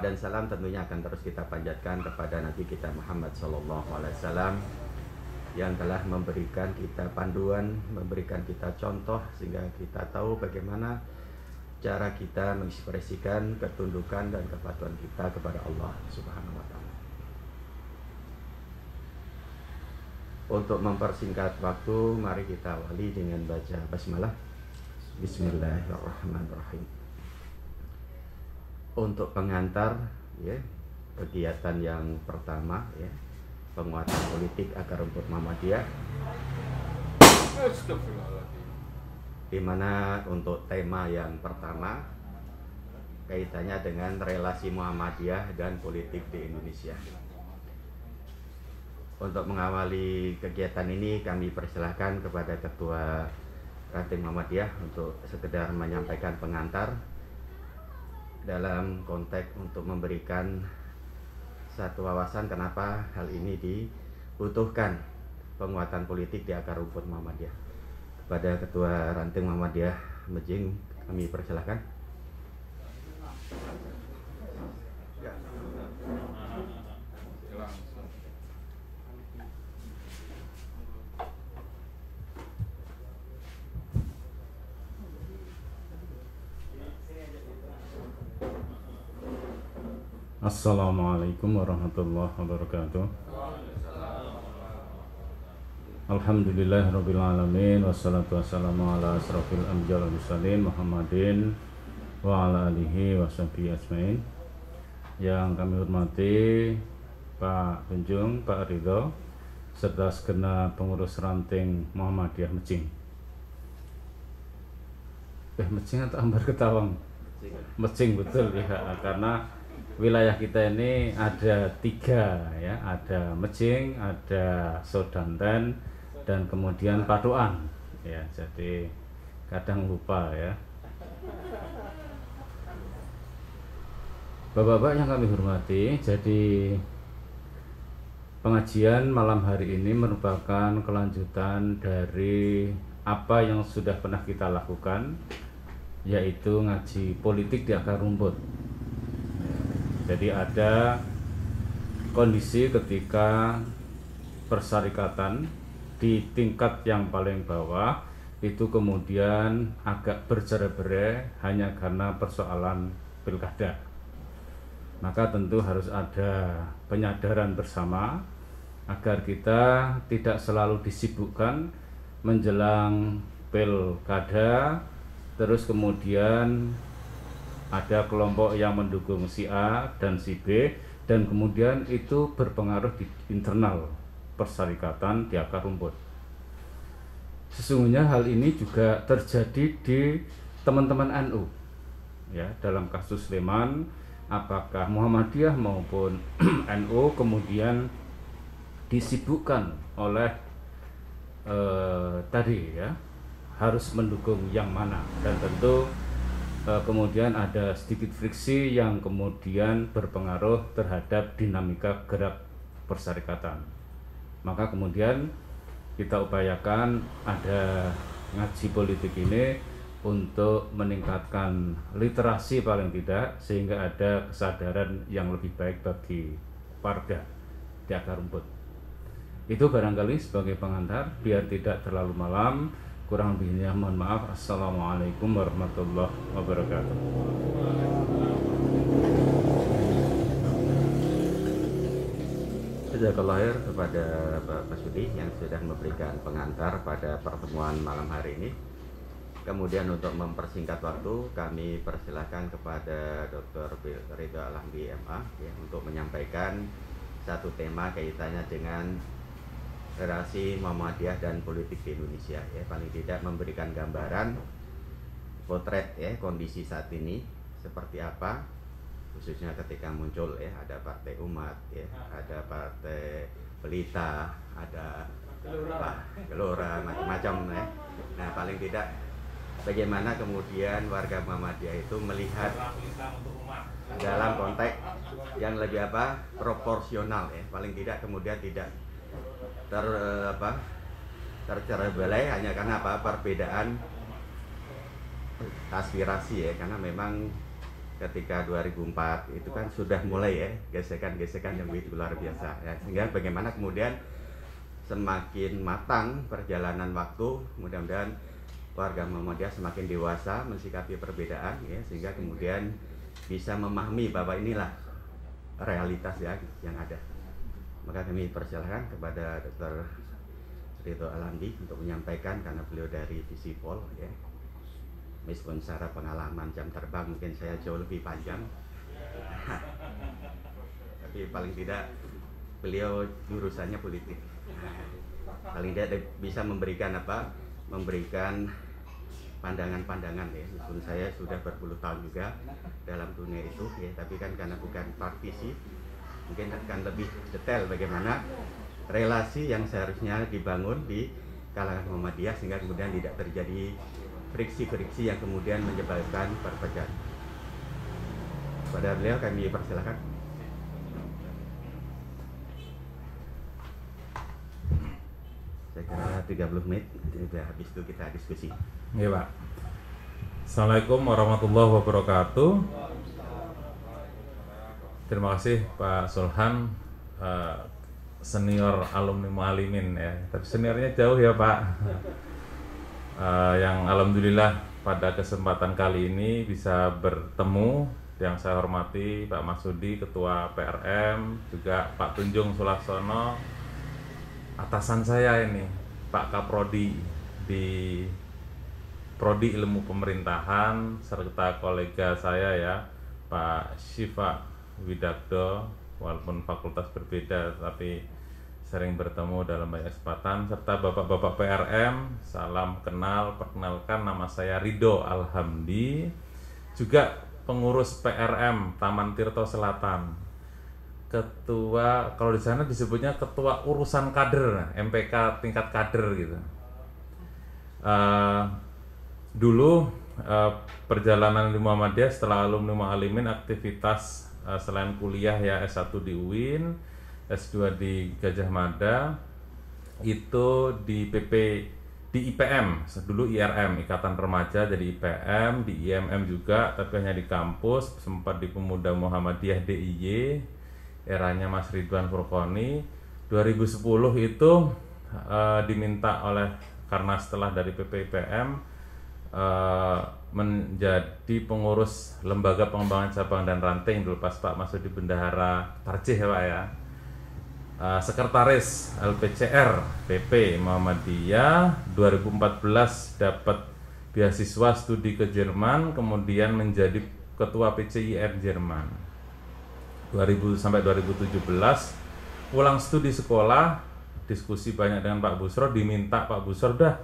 dan salam tentunya akan terus kita panjatkan kepada Nabi kita Muhammad SAW yang telah memberikan kita panduan, memberikan kita contoh sehingga kita tahu bagaimana cara kita mengekspresikan ketundukan dan kepatuhan kita kepada Allah Subhanahu wa taala. Untuk mempersingkat waktu, mari kita awali dengan baca basmalah. Bismillahirrahmanirrahim. Untuk pengantar ya, kegiatan yang pertama ya, penguatan politik akar rumput Muhammadiyah, di mana untuk tema yang pertama kaitannya dengan relasi Muhammadiyah dan politik di Indonesia. Untuk mengawali kegiatan ini kami persilahkan kepada Ketua Ranting Muhammadiyah untuk sekedar menyampaikan pengantar dalam konteks untuk memberikan satu wawasan kenapa hal ini dibutuhkan penguatan politik di akar rumput Muhammadiyah. Kepada Ketua Ranting Muhammadiyah Mejing kami persilahkan. Assalamualaikum warahmatullahi wabarakatuh. Alhamdulillah rabbil alamin, wassalatu wassalamu ala asrofil anbiya wal mursalin Muhammadin wa ala alihi washabihi ajmain. Yang kami hormati Pak Kunjung, Pak Ridho, serta segenap pengurus Ranting Muhammadiyah Mejing. Mejing atau Ambar Ketawang? Mejing betul ya, karena wilayah kita ini ada 3 ya, ada Mejing, ada Sodanten, dan kemudian Padoan ya, jadi kadang lupa ya. Bapak-bapak yang kami hormati, jadi pengajian malam hari ini merupakan kelanjutan dari apa yang sudah pernah kita lakukan, yaitu ngaji politik di akar rumput. Jadi ada kondisi ketika persyarikatan di tingkat yang paling bawah itu kemudian agak bercerai-berai hanya karena persoalan pilkada. Maka tentu harus ada penyadaran bersama agar kita tidak selalu disibukkan menjelang pilkada, terus kemudian ada kelompok yang mendukung si A dan si B, dan kemudian itu berpengaruh di internal persyarikatan di akar rumput. Sesungguhnya hal ini juga terjadi di teman-teman NU ya, dalam kasus Sleman, apakah Muhammadiyah maupun NU kemudian disibukkan oleh tadi ya, harus mendukung yang mana, dan tentu kemudian ada sedikit friksi yang kemudian berpengaruh terhadap dinamika gerak persyarikatan. Maka kemudian kita upayakan ada ngaji politik ini untuk meningkatkan literasi paling tidak, sehingga ada kesadaran yang lebih baik bagi warga di akar rumput. Itu barangkali sebagai pengantar, biar tidak terlalu malam. Kurang lebihnya mohon maaf. Assalamualaikum warahmatullahi wabarakatuh. Jazakallah khair kepada Pak Sudi yang sudah memberikan pengantar pada pertemuan malam hari ini. Kemudian untuk mempersingkat waktu, kami persilahkan kepada Dr. Ridho Alhamdi MA ya, untuk menyampaikan satu tema kaitannya dengan relasi Muhammadiyah dan politik di Indonesia ya, paling tidak memberikan gambaran potret ya kondisi saat ini seperti apa, khususnya ketika muncul ya ada Partai Umat ya, ada Partai Pelita, ada Gelora, macam-macam ya. Nah, paling tidak bagaimana kemudian warga Muhammadiyah itu melihat dalam konteks yang lebih proporsional ya, paling tidak kemudian tidak tercerai-berai hanya karena perbedaan aspirasi ya, karena memang ketika 2004 itu kan sudah mulai ya gesekan-gesekan yang begitu luar biasa ya, sehingga bagaimana kemudian semakin matang perjalanan waktu, mudah-mudahan warga Muhammadiyah semakin dewasa mensikapi perbedaan ya, sehingga kemudian bisa memahami bahwa inilah realitas ya yang ada. Maka kami persilahkan kepada Dr. Ridho Alhamdi untuk menyampaikan, karena beliau dari Visipol ya. Meskipun secara pengalaman jam terbang mungkin saya jauh lebih panjang, tapi paling tidak beliau jurusannya politik. Paling tidak bisa memberikan memberikan pandangan-pandangan ya. Meskipun saya sudah berpuluh tahun juga dalam dunia itu ya, tapi kan karena bukan praktisi, mungkin akan lebih detail bagaimana relasi yang seharusnya dibangun di kalangan Muhammadiyah sehingga kemudian tidak terjadi friksi-friksi yang kemudian menyebabkan perpecahan. Pada beliau kami persilakan. Saya kira 30 menit, sudah habis itu kita diskusi. Iya Pak. Assalamualaikum warahmatullahi wabarakatuh. Terima kasih Pak Sulhan, senior alumni Mualimin ya. Tapi seniornya jauh ya Pak. Yang alhamdulillah pada kesempatan kali ini bisa bertemu, yang saya hormati Pak Masudi, Ketua PRM, juga Pak Tunjung Sulaksono, atasan saya ini Pak Kaprodi di Prodi Ilmu Pemerintahan, serta kolega saya ya Pak Syifa Widakdo, walaupun fakultas berbeda tapi sering bertemu dalam banyak kesempatan, serta bapak-bapak PRM. Salam kenal, perkenalkan nama saya Ridho Alhamdi, juga pengurus PRM Taman Tirto Selatan, ketua, kalau di sana disebutnya ketua urusan kader, MPK tingkat kader gitu. Dulu perjalanan di Muhammadiyah setelah alumni Mualimin, aktivitas selain kuliah ya, S1 di UIN, S2 di Gajah Mada, itu di IPM, dulu IRM, Ikatan Remaja, jadi IPM, di IMM juga, tapi hanya di kampus, sempat di Pemuda Muhammadiyah DIY, eranya Mas Ridwan Furqoni. 2010 itu diminta oleh, karena setelah dari PPIPM, menjadi pengurus Lembaga Pengembangan Cabang dan Ranting, dulu pas Pak Masudi Bendahara Tarjih ya Pak ya, sekretaris LPCR PP Muhammadiyah. 2014 dapat beasiswa studi ke Jerman, kemudian menjadi ketua PCIR Jerman. 2000 sampai 2017 pulang studi sekolah, diskusi banyak dengan Pak Busro, diminta Pak Busro dah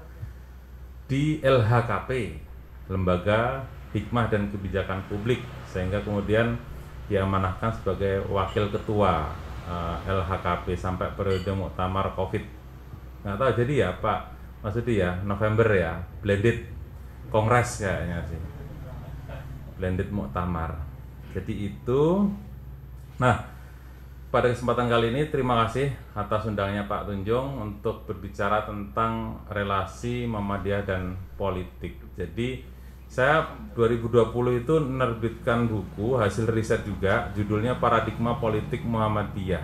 di LHKP, Lembaga Hikmah dan Kebijakan Publik, sehingga kemudian diamanahkan sebagai wakil ketua LHKP sampai periode muktamar Covid. Nggak tahu jadi ya Pak Masudi ya, November ya, blended kongres kayaknya sih, blended muktamar. Jadi itu. Nah, pada kesempatan kali ini terima kasih atas undangnya Pak Tunjung untuk berbicara tentang relasi Muhammadiyah dan politik. Jadi saya 2020 itu menerbitkan buku hasil riset juga, judulnya Paradigma Politik Muhammadiyah.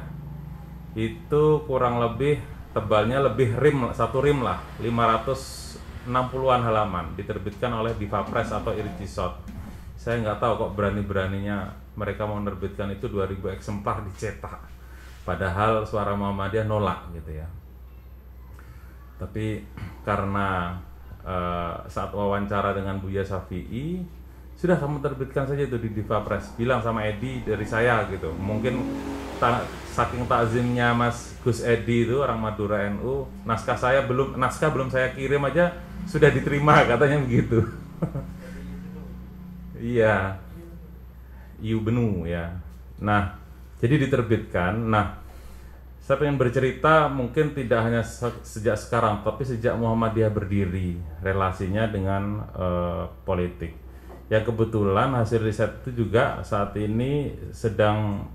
Itu kurang lebih tebalnya lebih satu rim lah, 560-an halaman, diterbitkan oleh Diva Press atau Irjisot. Saya nggak tahu kok berani-beraninya mereka mau menerbitkan itu 2000 eksemplar dicetak, padahal Suara Muhammadiyah nolak gitu ya. Tapi karena saat wawancara dengan Buya Syafi'i, sudah kamu terbitkan saja itu di Diva Press, bilang sama Edi dari saya gitu. Mungkin saking takzimnya Mas Gus Edi itu orang Madura NU, naskah belum saya kirim aja sudah diterima, katanya begitu. Iya, Iu Benu ya. Nah, jadi diterbitkan. Nah, saya ingin bercerita mungkin tidak hanya sejak sekarang, tapi sejak Muhammadiyah berdiri, relasinya dengan politik. Yang kebetulan hasil riset itu juga saat ini sedang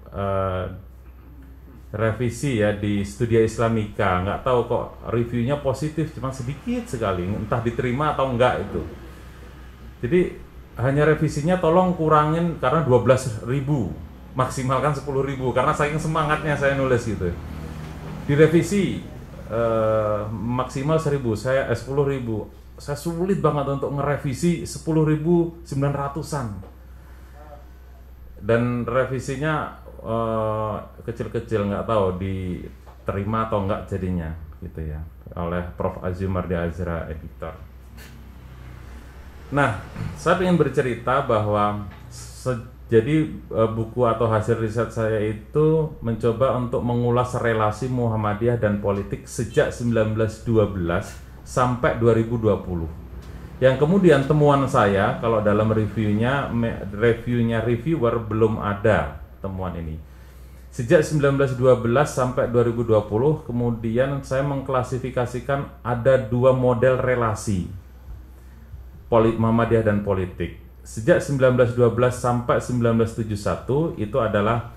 revisi ya di Studia Islamika. Nggak tahu kok reviewnya positif, cuma sedikit sekali, entah diterima atau enggak itu. Jadi hanya revisinya tolong kurangin karena 12.000, maksimalkan 10.000, karena saking semangatnya saya nulis gitu. Direvisi maksimal 10.000, saya sulit banget untuk ngerevisi 10.900-an, dan revisinya kecil-kecil, nggak tahu diterima atau enggak jadinya gitu ya oleh Prof. Azumardi Azra, editor. Nah, saya ingin bercerita bahwa jadi buku atau hasil riset saya itu mencoba untuk mengulas relasi Muhammadiyah dan politik sejak 1912 sampai 2020. Yang kemudian temuan saya, kalau dalam reviewnya reviewer belum ada temuan ini. Sejak 1912 sampai 2020, kemudian saya mengklasifikasikan ada 2 model relasi Muhammadiyah dan politik. Sejak 1912 sampai 1971 itu adalah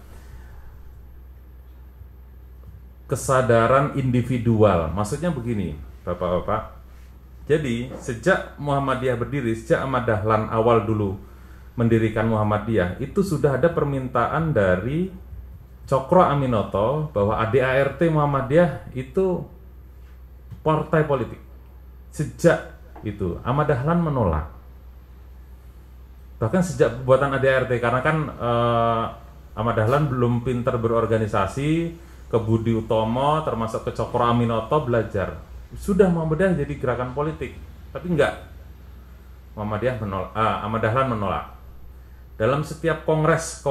kesadaran individual. Maksudnya begini, Bapak-bapak. Jadi sejak Muhammadiyah berdiri, sejak Ahmad Dahlan awal dulu mendirikan Muhammadiyah, itu sudah ada permintaan dari Cokro Aminoto bahwa ADART Muhammadiyah itu partai politik. Sejak itu Ahmad Dahlan menolak. Bahkan sejak pembuatan ADART, karena kan Ahmad Dahlan belum pintar berorganisasi, ke Budi Utomo termasuk ke Cokro Aminoto belajar. Sudah Muhammadiyah jadi gerakan politik, tapi enggak. Muhammadiyah menolak, Ahmad Dahlan menolak. Dalam setiap kongres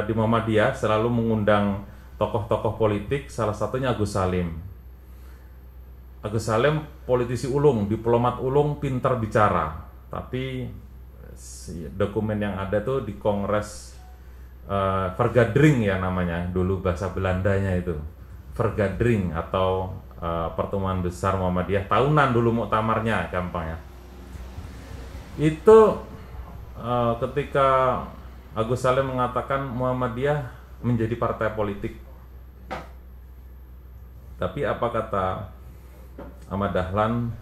di Muhammadiyah selalu mengundang tokoh-tokoh politik, salah satunya Agus Salim. Agus Salim politisi ulung, diplomat ulung, pintar bicara, tapi dokumen yang ada tuh di kongres Vergadering ya namanya, dulu bahasa Belandanya itu Vergadering atau pertemuan besar Muhammadiyah tahunan dulu muktamarnya gampangnya. Itu ketika Agus Salim mengatakan Muhammadiyah menjadi partai politik. Tapi apa kata Ahmad Dahlan?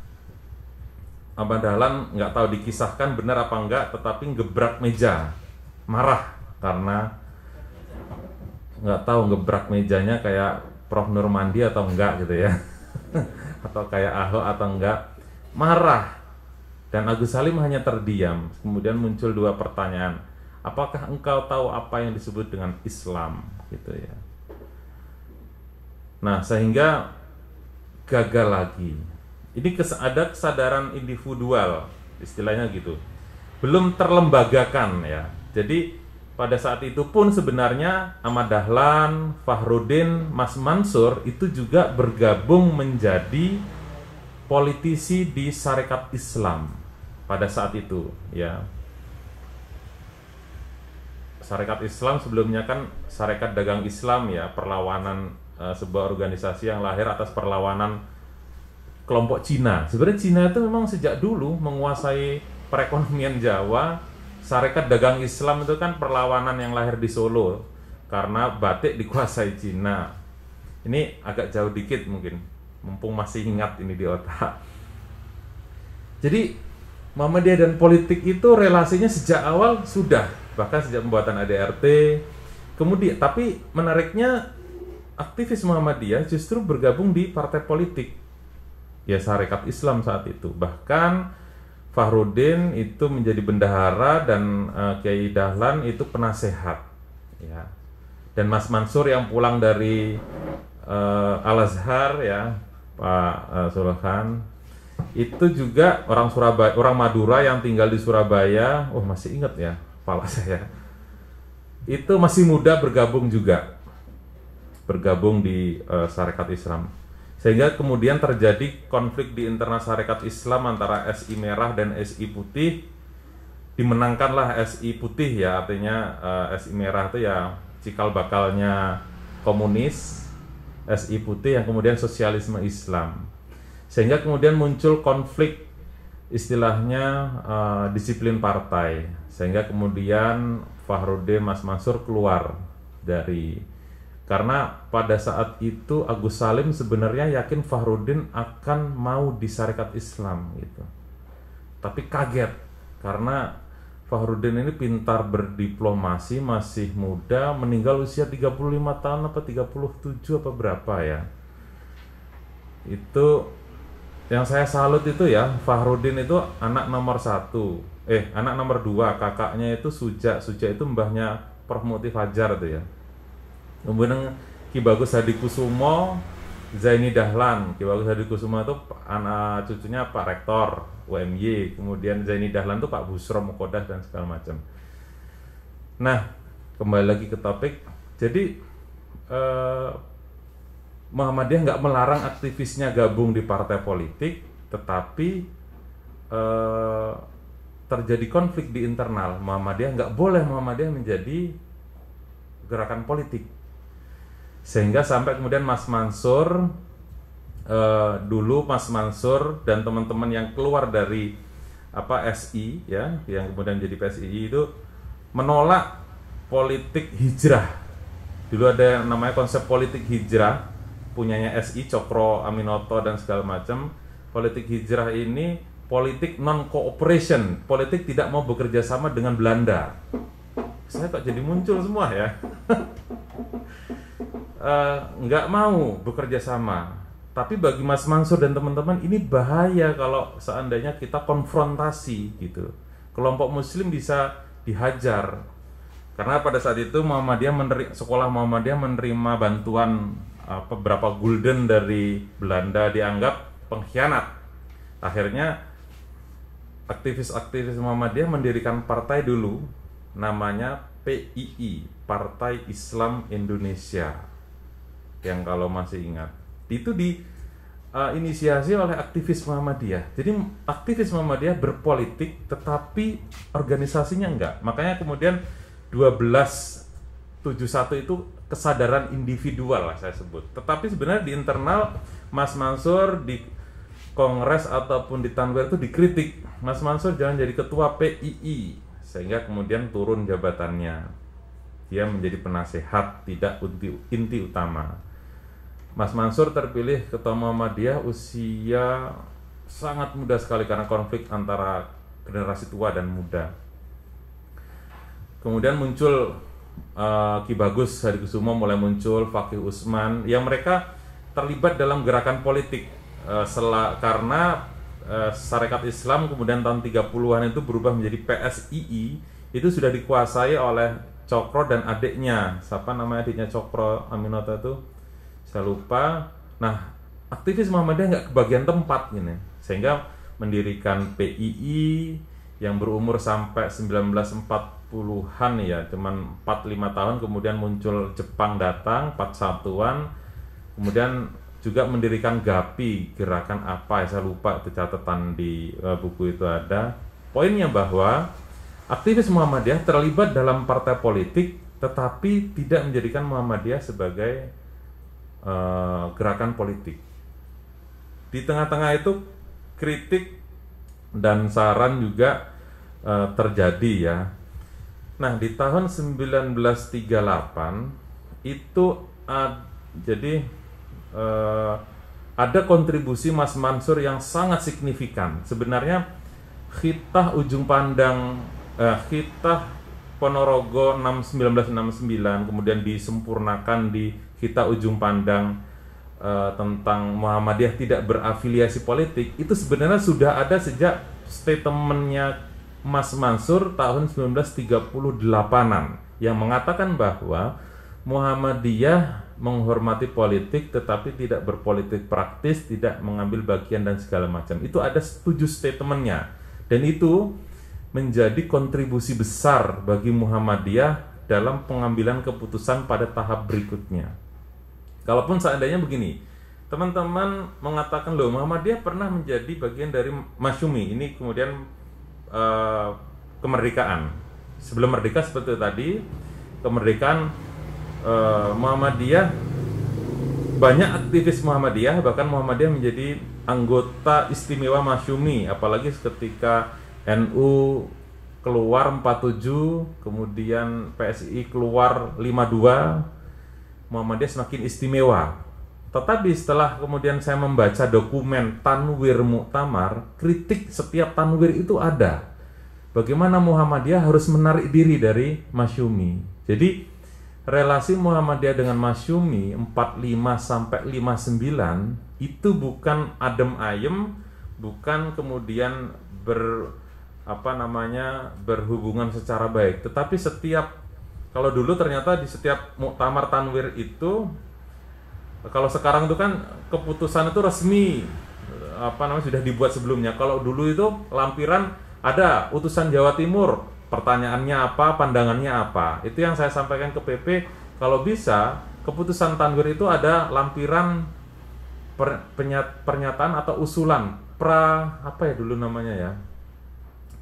Ahmad Dahlan nggak tahu dikisahkan benar apa enggak, tetapi gebrak meja, marah karena nggak tahu gebrak mejanya kayak Prof. Nurmandi atau enggak gitu ya, atau kayak Ahok atau enggak, marah. Dan Agus Salim hanya terdiam. Kemudian muncul 2 pertanyaan. Apakah engkau tahu apa yang disebut dengan Islam? Gitu ya. Nah, sehingga gagal lagi. Ini ada kesadaran individual, istilahnya gitu. Belum terlembagakan ya. Jadi pada saat itu pun sebenarnya Ahmad Dahlan, Fahrudin, Mas Mansur itu juga bergabung menjadi politisi di Sarekat Islam pada saat itu ya. Sarekat Islam sebelumnya kan Sarekat Dagang Islam ya, perlawanan sebuah organisasi yang lahir atas perlawanan kelompok Cina. Sebenarnya Cina itu memang sejak dulu menguasai perekonomian Jawa. Sarekat Dagang Islam itu kan perlawanan yang lahir di Solo karena batik dikuasai Cina. Ini agak jauh dikit mungkin, mumpung masih ingat ini di otak. Jadi Muhammadiyah dan politik itu relasinya sejak awal sudah, bahkan sejak pembuatan ADART. Kemudian, tapi menariknya aktivis Muhammadiyah justru bergabung di partai politik, ya Sarekat Islam saat itu. Bahkan Fahrudin itu menjadi bendahara dan Kiai Dahlan itu penasehat, ya. Dan Mas Mansur yang pulang dari Al-Azhar ya, Pak Sulhan, itu juga orang Surabaya, orang Madura yang tinggal di Surabaya. Oh masih ingat ya, kepala saya. Itu masih muda bergabung juga, bergabung di Sarekat Islam. Sehingga kemudian terjadi konflik di internal Sarekat Islam antara SI Merah dan SI Putih. Dimenangkanlah SI Putih ya, artinya SI Merah itu ya cikal bakalnya komunis, SI Putih yang kemudian sosialisme Islam. Sehingga kemudian muncul konflik istilahnya disiplin partai. Sehingga kemudian Fahrudin, Mas Mansur keluar dari, karena pada saat itu Agus Salim sebenarnya yakin Fahrudin akan mau di Sarekat Islam gitu. Tapi kaget karena Fahrudin ini pintar berdiplomasi, masih muda, meninggal usia 35 tahun apa 37 apa berapa ya. Itu yang saya salut itu ya, Fahrudin itu anak nomor 1, anak nomor 2, kakaknya itu Suja itu mbahnya Prof. Mukti Fajar itu ya. Kemudian Ki Bagus Hadikusumo, Zaini Dahlan. Ki Bagus Hadikusumo itu anak cucunya Pak Rektor UMY, kemudian Zaini Dahlan itu Pak Busro Mukodas dan segala macam. Nah, kembali lagi ke topik. Jadi Muhammadiyah nggak melarang aktivisnya gabung di partai politik, tetapi terjadi konflik di internal Muhammadiyah. Nggak boleh Muhammadiyah menjadi gerakan politik, sehingga sampai kemudian Mas Mansur dulu Mas Mansur dan teman-teman yang keluar dari SI ya, yang kemudian jadi PSI itu menolak politik hijrah. Dulu ada yang namanya konsep politik hijrah punyanya SI, Cokro Aminoto dan segala macam. Politik hijrah ini politik non cooperation, politik tidak mau bekerja sama dengan Belanda. Saya kok jadi muncul semua ya. Nggak mau bekerja sama. Tapi bagi Mas Mansur dan teman-teman ini bahaya kalau seandainya kita konfrontasi gitu. Kelompok Muslim bisa dihajar. Karena pada saat itu sekolah Muhammadiyah menerima bantuan beberapa gulden dari Belanda, dianggap pengkhianat. Akhirnya aktivis-aktivis Muhammadiyah mendirikan partai dulu, namanya PII, Partai Islam Indonesia, yang kalau masih ingat itu inisiasi oleh aktivis Muhammadiyah. Jadi aktivis Muhammadiyah berpolitik tetapi organisasinya enggak. Makanya kemudian 1271 itu kesadaran individual lah saya sebut. Tetapi sebenarnya di internal Mas Mansur di Kongres ataupun di Tanwir itu dikritik, Mas Mansur jangan jadi ketua PII, sehingga kemudian turun jabatannya. Dia menjadi penasehat, tidak inti utama. Mas Mansur terpilih ketua Muhammadiyah usia sangat muda sekali karena konflik antara generasi tua dan muda. Kemudian muncul Ki Bagus Hadikusumo, mulai muncul Fakih Usman, yang mereka terlibat dalam gerakan politik karena Sarekat Islam kemudian tahun 30-an itu berubah menjadi PSII. Itu sudah dikuasai oleh Cokro dan adiknya. Siapa nama adiknya Cokro Aminoto itu? Saya lupa. Nah, aktivis Muhammadiyah nggak kebagian tempat gini, sehingga mendirikan PII yang berumur sampai 1940-an ya, cuman 45 tahun. Kemudian muncul Jepang datang, 41-an. Kemudian juga mendirikan GAPI, gerakan apa ya, saya lupa, itu catatan di buku itu ada. Poinnya bahwa aktivis Muhammadiyah terlibat dalam partai politik, tetapi tidak menjadikan Muhammadiyah sebagai gerakan politik. Di tengah-tengah itu kritik dan saran juga terjadi ya. Nah, di tahun 1938 itu jadi ada kontribusi Mas Mansur yang sangat signifikan. Sebenarnya Khitah Ujung Pandang, Khitah Ponorogo 1969, kemudian disempurnakan di Khitah Ujung Pandang tentang Muhammadiyah tidak berafiliasi politik. Itu sebenarnya sudah ada sejak statementnya Mas Mansur tahun 1938-an yang mengatakan bahwa Muhammadiyah menghormati politik tetapi tidak berpolitik praktis, tidak mengambil bagian dan segala macam. Itu ada 7 statementnya, dan itu menjadi kontribusi besar bagi Muhammadiyah dalam pengambilan keputusan pada tahap berikutnya. Kalaupun seandainya begini, teman-teman mengatakan loh Muhammadiyah pernah menjadi bagian dari Masyumi, ini kemudian kemerdekaan. Sebelum merdeka seperti tadi, kemerdekaan Muhammadiyah, banyak aktivis Muhammadiyah, bahkan Muhammadiyah menjadi anggota istimewa Masyumi, apalagi ketika NU keluar 47, kemudian PSI keluar 52, Muhammadiyah semakin istimewa. Tetapi setelah kemudian saya membaca dokumen Tanwir Muktamar, kritik setiap tanwir itu ada. bagaimana Muhammadiyah harus menarik diri dari Masyumi. Jadi relasi Muhammadiyah dengan Masyumi 45 sampai 59 itu bukan adem ayem, bukan kemudian berhubungan secara baik, tetapi kalau dulu ternyata di setiap muktamar tanwir itu, kalau sekarang itu kan keputusan itu resmi sudah dibuat sebelumnya. Kalau dulu itu lampiran ada utusan Jawa Timur, pertanyaannya apa, pandangannya apa. Itu yang saya sampaikan ke PP, kalau bisa keputusan tanwir itu ada lampiran pernyataan atau usulan dulu namanya ya,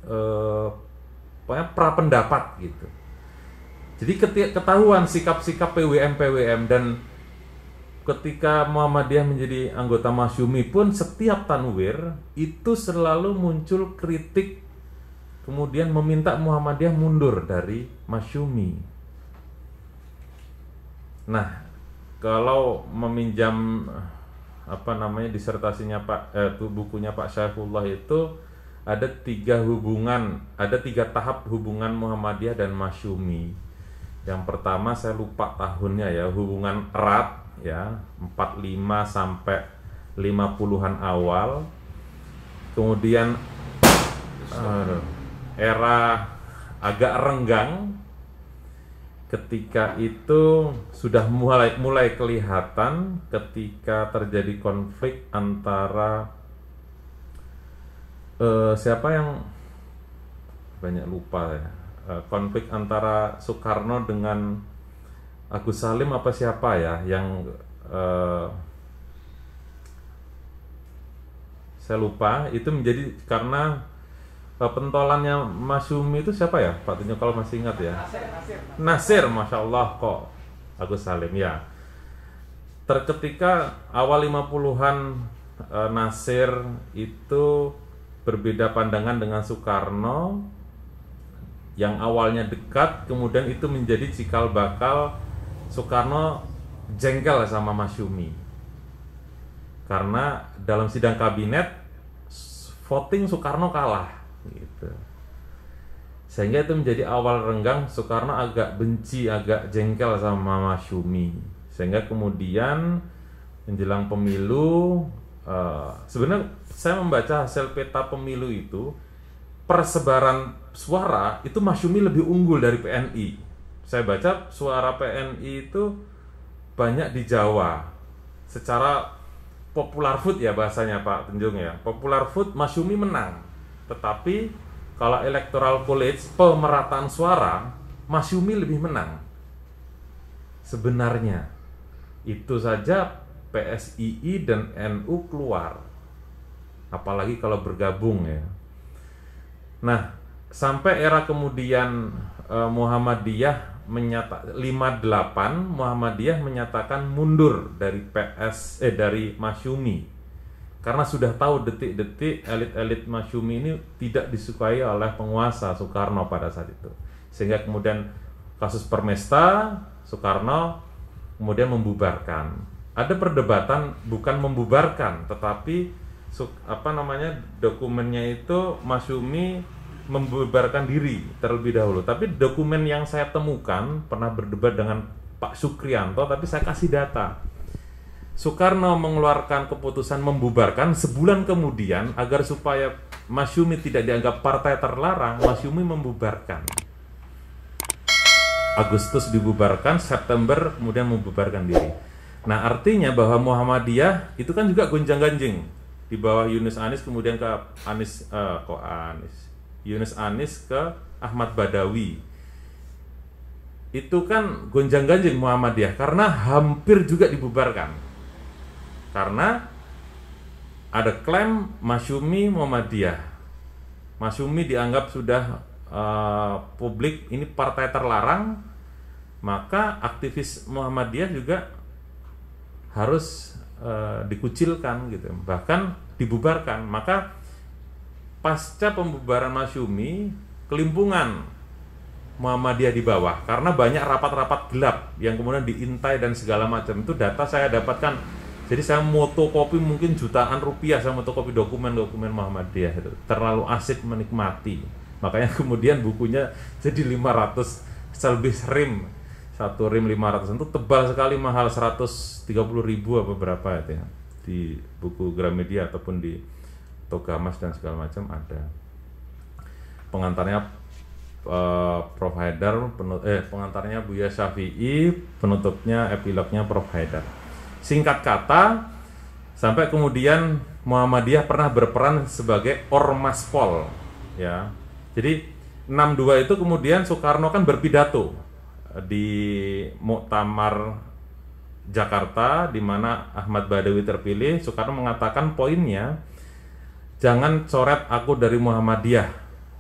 pokoknya pra pendapat gitu. Jadi ketahuan sikap-sikap PWM dan ketika Muhammadiyah menjadi anggota Masyumi pun setiap tanwir itu selalu muncul kritik, kemudian meminta Muhammadiyah mundur dari Masyumi. Nah, kalau meminjam disertasinya bukunya Pak Syaifullah itu ada 3 tahap hubungan Muhammadiyah dan Masyumi. Yang pertama saya lupa tahunnya ya, hubungan erat ya, 45 sampai 50-an awal. Kemudian era agak renggang, ketika itu sudah mulai kelihatan ketika terjadi konflik antara siapa yang banyak lupa ya, konflik antara Soekarno dengan Agus Salim apa siapa ya yang saya lupa, itu menjadi karena pentolannya Masyumi itu siapa ya Pak Tunjuk kalau masih ingat ya? Nasir, Masya Allah kok Agus Salim ya. Ketika awal 50-an Nasir itu berbeda pandangan dengan Soekarno, yang awalnya dekat kemudian itu menjadi cikal bakal Soekarno jengkel sama Masyumi karena dalam sidang kabinet voting Soekarno kalah gitu. Sehingga itu menjadi awal renggang, Soekarno agak benci, agak jengkel sama Masyumi. Sehingga kemudian menjelang pemilu, sebenarnya saya membaca hasil peta pemilu itu, persebaran suara itu Masyumi lebih unggul dari PNI. Saya baca suara PNI itu banyak di Jawa. Secara popular vote ya bahasanya Pak Tunjung ya, popular vote Masyumi menang. Tetapi kalau electoral college, pemerataan suara, Masyumi lebih menang. Sebenarnya itu saja PSII dan NU keluar, apalagi kalau bergabung ya. Nah, sampai era kemudian Muhammadiyah 58 Muhammadiyah menyatakan mundur dari dari Masyumi karena sudah tahu detik-detik elit-elit Masyumi ini tidak disukai oleh penguasa Soekarno pada saat itu. Sehingga kemudian kasus Permesta, Soekarno kemudian membubarkan. Ada perdebatan bukan membubarkan, tetapi dokumennya itu Masyumi membubarkan diri terlebih dahulu. Tapi dokumen yang saya temukan, pernah berdebat dengan Pak Sukrianto, tapi saya kasih data. Soekarno mengeluarkan keputusan membubarkan sebulan kemudian agar supaya Masyumi tidak dianggap partai terlarang, Masyumi membubarkan. Agustus dibubarkan, September kemudian membubarkan diri. Nah, artinya bahwa Muhammadiyah itu kan juga gonjang-ganjing di bawah Yunus Anis, kemudian ke Yunus Anis ke Ahmad Badawi. Itu kan gonjang-ganjing Muhammadiyah karena hampir juga dibubarkan. Karena ada klaim Masyumi Muhammadiyah. Masyumi dianggap sudah publik ini partai terlarang, maka aktivis Muhammadiyah juga harus dikucilkan gitu, bahkan dibubarkan. Maka pasca pembubaran Masyumi, kelimpungan Muhammadiyah di bawah karena banyak rapat-rapat gelap yang kemudian diintai dan segala macam. Itu data saya dapatkan. Jadi saya motokopi mungkin jutaan rupiah, saya motokopi dokumen-dokumen Muhammadiyah itu. Terlalu asik menikmati Makanya kemudian bukunya jadi 500 lebih rim. Satu rim 500 itu tebal sekali, mahal 130.000 apa berapa itu ya. Di buku Gramedia ataupun di Togamas dan segala macam ada. Pengantarnya Prof Haidar, pengantarnya Buya Syafi'i, penutupnya epilognya Prof Haidar. Singkat kata, sampai kemudian Muhammadiyah pernah berperan sebagai ormaspol, ya. Jadi 62 itu kemudian Soekarno kan berpidato di Muktamar Jakarta, di mana Ahmad Badawi terpilih. Soekarno mengatakan poinnya, jangan coret aku dari Muhammadiyah,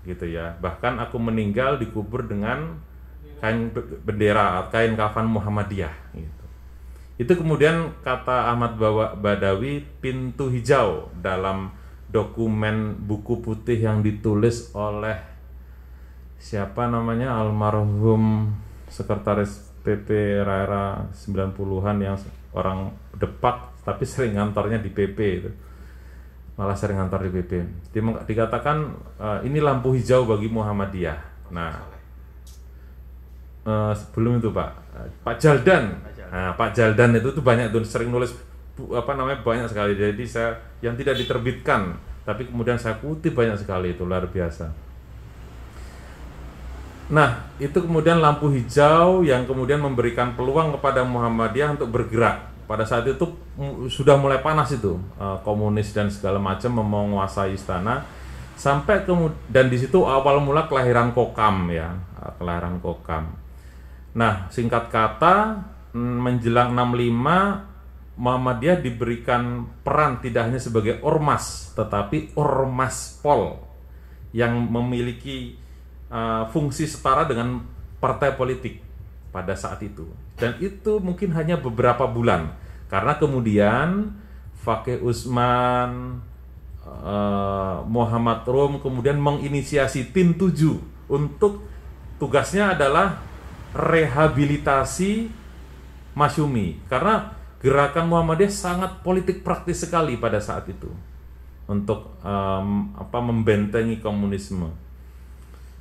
gitu ya. Bahkan aku meninggal dikubur dengan kain bendera, kain kafan Muhammadiyah, gitu. Itu kemudian kata Ahmad Badawi pintu hijau dalam dokumen buku putih yang ditulis oleh siapa namanya, almarhum Sekretaris PP era 90-an yang orang Depak tapi sering ngantornya di PP itu. Malah sering ngantor di PP. Dikatakan ini lampu hijau bagi Muhammadiyah. Nah, sebelum itu Pak Jaldan. Nah, Pak Jaldan itu tuh banyak tuh sering nulis banyak sekali. Jadi saya yang tidak diterbitkan tapi kemudian saya kutip banyak sekali, itu luar biasa. Nah, itu kemudian lampu hijau yang kemudian memberikan peluang kepada Muhammadiyah untuk bergerak. Pada saat itu sudah mulai panas itu, komunis dan segala macam mau menguasai istana. Sampai dan di situ awal mula kelahiran Kokam, ya, kelahiran Kokam. Nah, singkat kata, menjelang 65 Muhammadiyah diberikan peran tidak hanya sebagai ormas, tetapi ormaspol yang memiliki fungsi setara dengan partai politik pada saat itu. Dan itu mungkin hanya beberapa bulan, karena kemudian Fakih Usman, Muhammad Rum kemudian menginisiasi tim 7 untuk tugasnya adalah rehabilitasi Masyumi, karena gerakan Muhammadiyah sangat politik praktis sekali pada saat itu untuk membentengi komunisme.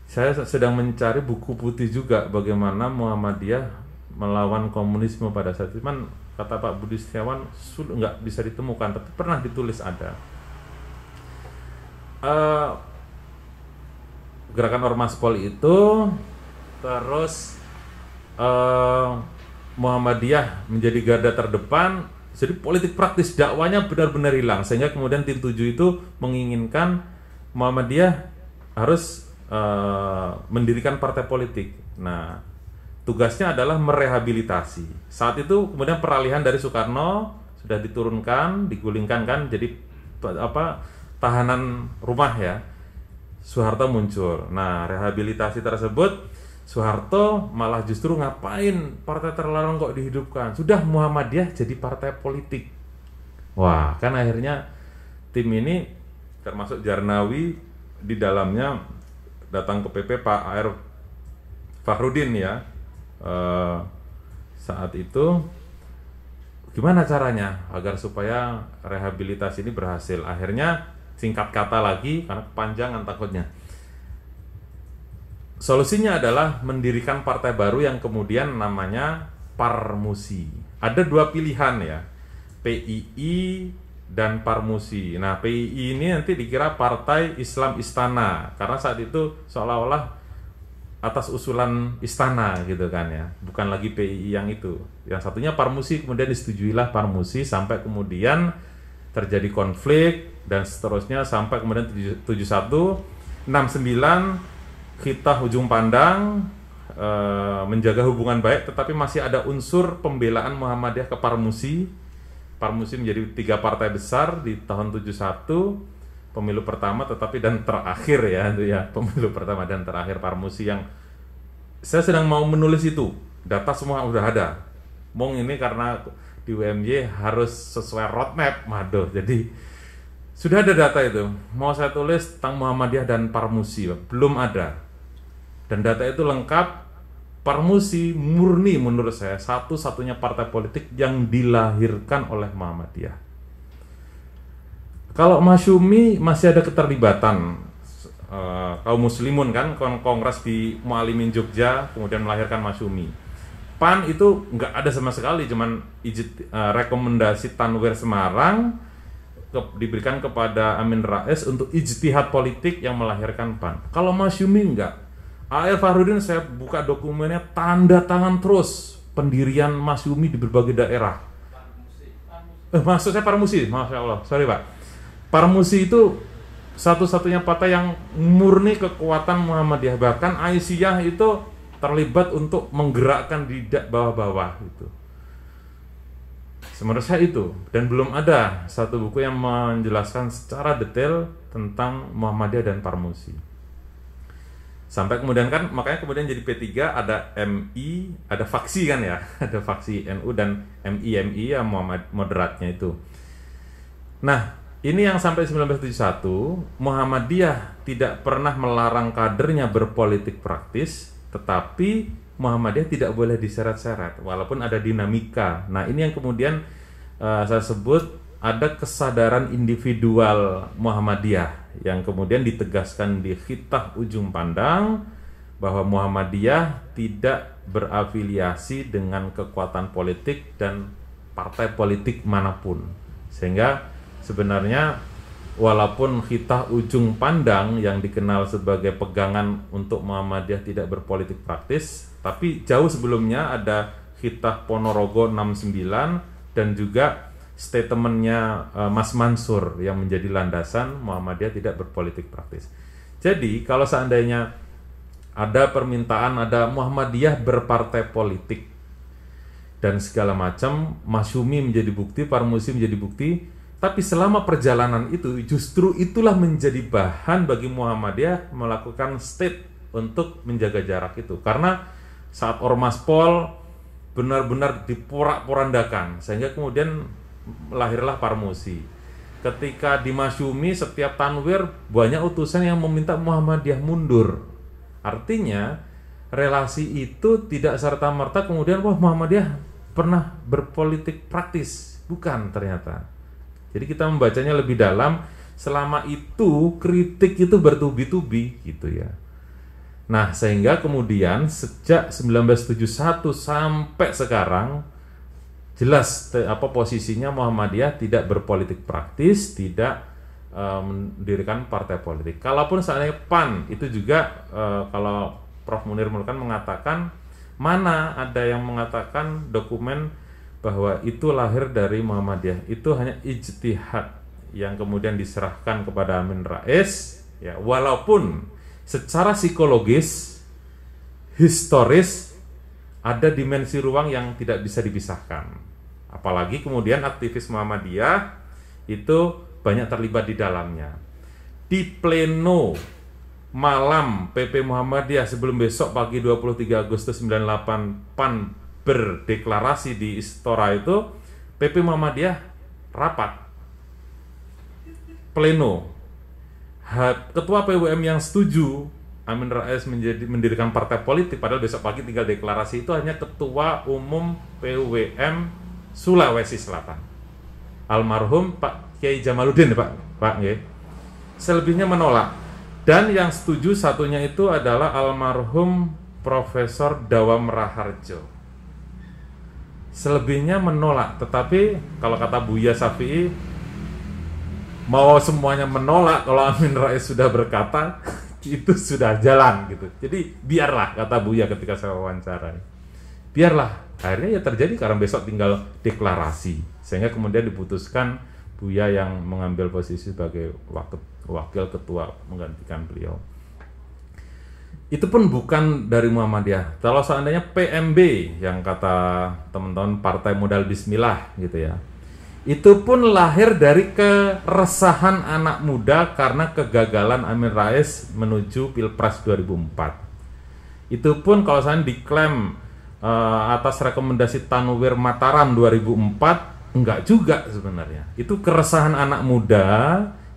Saya sedang mencari buku putih juga bagaimana Muhammadiyah melawan komunisme pada saat itu. Cuman kata Pak Budi Setiawan sudah nggak bisa ditemukan, tapi pernah ditulis ada. Gerakan Ormaspol itu, terus Muhammadiyah menjadi garda terdepan. Jadi politik praktis dakwanya benar-benar hilang, sehingga kemudian tim 7 itu menginginkan Muhammadiyah harus mendirikan partai politik. Nah, tugasnya adalah merehabilitasi. Saat itu kemudian peralihan dari Soekarno sudah diturunkan, digulingkan kan, jadi tahanan rumah ya. Soeharto muncul. Nah, rehabilitasi tersebut Soeharto malah justru ngapain partai terlarang kok dihidupkan? Sudah Muhammadiyah jadi partai politik. Wah, kan akhirnya tim ini termasuk Jarnawi di dalamnya datang ke PP Pak A.R. Fakhrudin ya. Saat itu gimana caranya agar supaya rehabilitasi ini berhasil? Akhirnya singkat kata lagi karena kepanjangan takutnya. Solusinya adalah mendirikan partai baru yang kemudian namanya Parmusi. Ada dua pilihan ya, PII dan Parmusi. Nah, PII ini nanti dikira Partai Islam Istana, karena saat itu seolah-olah atas usulan istana gitu kan ya, bukan lagi PII yang itu. Yang satunya Parmusi, kemudian disetujuilah Parmusi sampai kemudian terjadi konflik dan seterusnya sampai kemudian 71, 69 kita ujung pandang menjaga hubungan baik, tetapi masih ada unsur pembelaan Muhammadiyah ke Parmusi. Parmusi menjadi 3 partai besar di tahun 71, pemilu pertama tetapi dan terakhir ya, itu ya, pemilu pertama dan terakhir Parmusi yang saya sedang mau menulis itu, data semua udah ada. Mong ini karena di UMY harus sesuai roadmap, jadi sudah ada data itu. Mau saya tulis tentang Muhammadiyah dan Parmusi, belum ada. Dan data itu lengkap. Parmusi murni menurut saya satu-satunya partai politik yang dilahirkan oleh Muhammadiyah. Kalau Masyumi masih ada keterlibatan kaum muslimun kan, kongres di Mualimin Jogja, kemudian melahirkan Masyumi. PAN itu nggak ada sama sekali, cuman rekomendasi Tanwir Semarang diberikan kepada Amin Rais untuk ijtihad politik yang melahirkan PAN. Kalau Masyumi enggak. A.L. Fahrudin, saya buka dokumennya, tanda tangan terus pendirian Masyumi di berbagai daerah. Maksud saya Parmusi, Masya Allah, sorry Pak. Parmusi itu satu-satunya partai yang murni kekuatan Muhammadiyah. Bahkan Aisyah itu terlibat untuk menggerakkan di bawah-bawah itu. Menurut saya itu, dan belum ada satu buku yang menjelaskan secara detail tentang Muhammadiyah dan Parmusi. Sampai kemudian kan, makanya kemudian jadi P3 ada MI, ada faksi kan ya, ada faksi NU dan MI ya, Muhammad moderatnya itu. Nah, ini yang sampai 1971, Muhammadiyah tidak pernah melarang kadernya berpolitik praktis, tetapi Muhammadiyah tidak boleh diseret-seret, walaupun ada dinamika. Nah, ini yang kemudian saya sebut ada kesadaran individual Muhammadiyah yang kemudian ditegaskan di Khitah Ujung Pandang bahwa Muhammadiyah tidak berafiliasi dengan kekuatan politik dan partai politik manapun. Sehingga sebenarnya walaupun Khitah Ujung Pandang yang dikenal sebagai pegangan untuk Muhammadiyah tidak berpolitik praktis, tapi jauh sebelumnya ada Khitah Ponorogo 69 dan juga statementnya Mas Mansur yang menjadi landasan Muhammadiyah tidak berpolitik praktis. Jadi kalau seandainya ada permintaan, ada Muhammadiyah berpartai politik dan segala macam, Masyumi menjadi bukti, Parmusi menjadi bukti, tapi selama perjalanan itu justru itulah menjadi bahan bagi Muhammadiyah melakukan state untuk menjaga jarak itu. Karena saat Ormas Pol benar-benar diporak-porandakan, sehingga kemudian lahirlah Parmusi. Ketika di Masyumi setiap Tanwir banyak utusan yang meminta Muhammadiyah mundur. Artinya relasi itu tidak serta-merta kemudian wah Muhammadiyah pernah berpolitik praktis. Bukan ternyata. Jadi kita membacanya lebih dalam, selama itu kritik itu bertubi-tubi gitu ya. Nah, sehingga kemudian sejak 1971 sampai sekarang jelas posisinya Muhammadiyah tidak berpolitik praktis, tidak mendirikan partai politik. Kalaupun seandainya PAN itu juga kalau Prof. Munir Mulkan mengatakan, mana ada yang mengatakan dokumen bahwa itu lahir dari Muhammadiyah, itu hanya ijtihad yang kemudian diserahkan kepada Amin Rais ya, walaupun secara psikologis historis ada dimensi ruang yang tidak bisa dipisahkan. Apalagi kemudian aktivis Muhammadiyah itu banyak terlibat di dalamnya. Di pleno malam PP Muhammadiyah sebelum besok pagi 23 Agustus 98 PAN berdeklarasi di Istora itu, PP Muhammadiyah rapat pleno. Ketua PWM yang setuju Amin Rais mendirikan partai politik, padahal besok pagi tinggal deklarasi, itu hanya Ketua Umum PWM Sulawesi Selatan, almarhum Pak Kiai Jamaluddin, Pak nggih. Selebihnya menolak. Dan yang setuju satunya itu adalah almarhum Profesor Dawam Raharjo. Selebihnya menolak. Tetapi kalau kata Buya Syafi'i, mau semuanya menolak kalau Amin Rais sudah berkata itu sudah jalan gitu. Jadi biarlah, kata Buya ketika saya wawancarai, biarlah. Akhirnya ya terjadi karena besok tinggal deklarasi, sehingga kemudian diputuskan Buya yang mengambil posisi sebagai wakil ketua menggantikan beliau. Itu pun bukan dari Muhammadiyah. Kalau seandainya PMB yang kata teman-teman Partai Modal Bismillah gitu ya, itu pun lahir dari keresahan anak muda karena kegagalan Amin Rais menuju Pilpres 2004. Itu pun kalau saya diklaim atas rekomendasi Tanwir Mataram 2004, enggak juga sebenarnya. Itu keresahan anak muda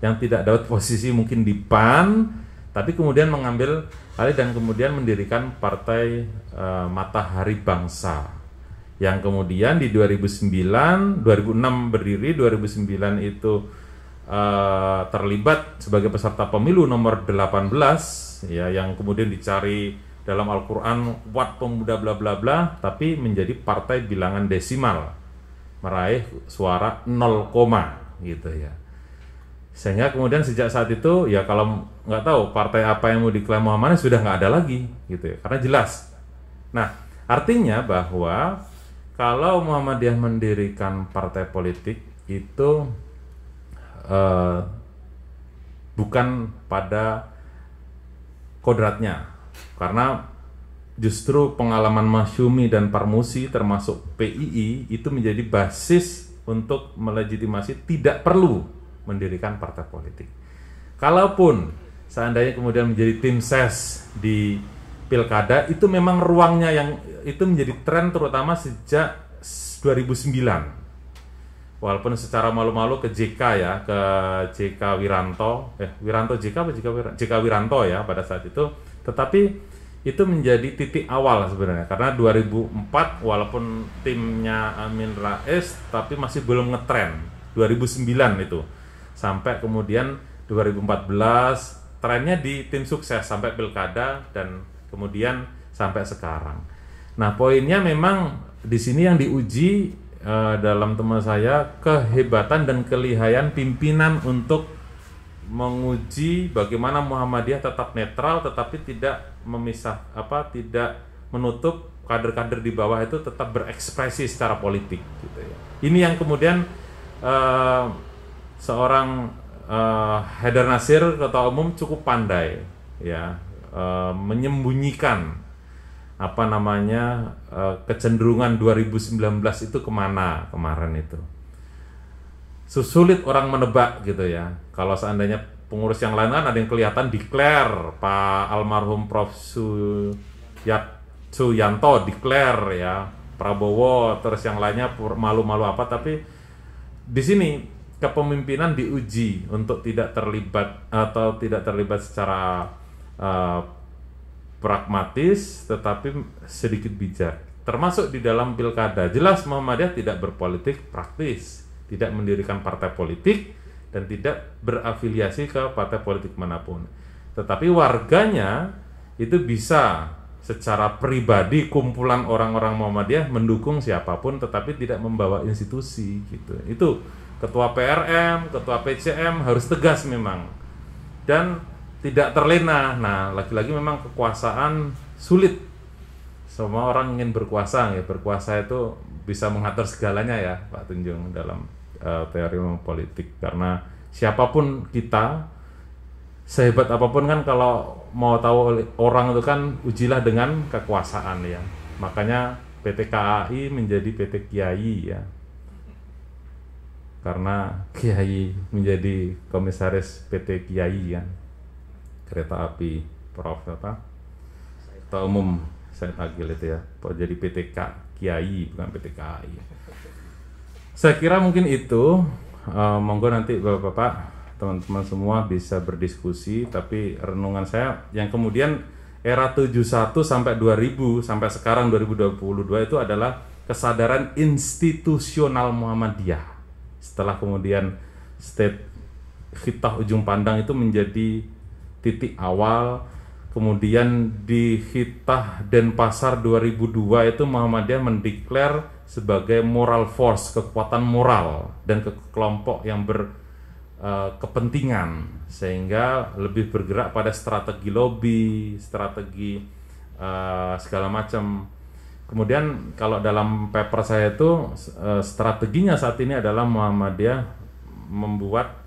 yang tidak dapat posisi mungkin di PAN, tapi kemudian mengambil alih dan kemudian mendirikan Partai Matahari Bangsa, yang kemudian di 2006 berdiri, 2009 itu terlibat sebagai peserta pemilu nomor 18 ya, yang kemudian dicari dalam Al-Quran Wat Pemuda bla bla bla, tapi menjadi partai bilangan desimal, meraih suara 0, gitu ya. Sehingga kemudian sejak saat itu ya, kalau nggak tahu partai apa yang mau diklaim Muhammadiyah sudah nggak ada lagi gitu ya, karena jelas. Nah, artinya bahwa kalau Muhammadiyah mendirikan partai politik itu bukan pada kodratnya, karena justru pengalaman Masyumi dan Parmusi termasuk PII itu menjadi basis untuk melegitimasi tidak perlu mendirikan partai politik. Kalaupun seandainya kemudian menjadi tim ses di pilkada, itu memang ruangnya yang itu menjadi tren terutama sejak 2009. Walaupun secara malu-malu ke JK ya, ke JK Wiranto, Wiranto JK apa JK Wiranto ya pada saat itu, tetapi itu menjadi titik awal sebenarnya, karena 2004 walaupun timnya Amin Rais tapi masih belum ngetren. 2009 itu sampai kemudian 2014 trennya di tim sukses sampai pilkada dan kemudian sampai sekarang. Nah, poinnya memang di sini yang diuji dalam teman saya kehebatan dan kelihayan pimpinan untuk menguji bagaimana Muhammadiyah tetap netral tetapi tidak tidak menutup kader-kader di bawah itu tetap berekspresi secara politik gitu ya. Ini yang kemudian seorang Haidar Nasir ketua umum cukup pandai ya, menyembunyikan kecenderungan 2019 itu kemana kemarin itu. Sulit orang menebak gitu ya. Kalau seandainya pengurus yang lain kan ada yang kelihatan declare, Pak almarhum Prof. Suyanto declare ya, Prabowo, terus yang lainnya malu-malu apa, tapi di sini kepemimpinan diuji untuk tidak terlibat secara pragmatis tetapi sedikit bijak, termasuk di dalam pilkada. Jelas Muhammadiyah tidak berpolitik praktis, tidak mendirikan partai politik dan tidak berafiliasi ke partai politik manapun, tetapi warganya itu bisa secara pribadi, kumpulan orang-orang Muhammadiyah mendukung siapapun tetapi tidak membawa institusi gitu. Itu ketua PRM, ketua PCM harus tegas memang dan tidak terlena. Nah, lagi-lagi memang kekuasaan sulit. Semua orang ingin berkuasa ya. Berkuasa itu bisa mengatur segalanya ya, Pak Tunjung, dalam teori politik. Karena siapapun kita, sehebat apapun kan, kalau mau tahu orang itu kan ujilah dengan kekuasaan ya. Makanya PT KAI menjadi PT Kiai ya. Karena Kiai menjadi komisaris PT Kiai kan. Kereta api Prof. Ketua Umum Said Agil itu ya, jadi PT Kiai bukan PT KAI. Saya kira mungkin itu, monggo nanti Bapak-bapak, teman-teman semua bisa berdiskusi, tapi renungan saya yang kemudian era 71 sampai 2000 sampai sekarang 2022 itu adalah kesadaran institusional Muhammadiyah. Setelah kemudian state khitah ujung pandang itu menjadi titik awal, kemudian di khitah Denpasar 2002 itu Muhammadiyah mendeklar sebagai moral force, kekuatan moral dan kelompok yang berkepentingan, sehingga lebih bergerak pada strategi lobby, strategi segala macam. Kemudian kalau dalam paper saya itu strateginya saat ini adalah Muhammadiyah membuat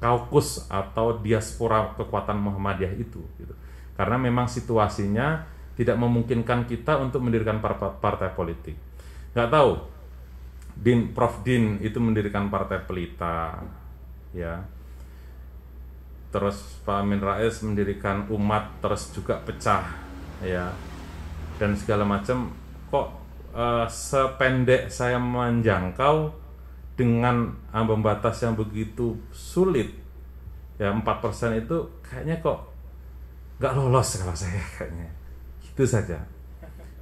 kaukus atau diaspora kekuatan Muhammadiyah itu gitu. Karena memang situasinya tidak memungkinkan kita untuk mendirikan partai politik. Nggak tahu, Prof. Din itu mendirikan partai Pelita ya, terus Pak Amin Rais mendirikan Umat, terus juga pecah ya, dan segala macam. Kok sependek saya menjangkau dengan ambang batas yang begitu sulit ya, 4% itu kayaknya kok nggak lolos kalau saya kayaknya itu saja.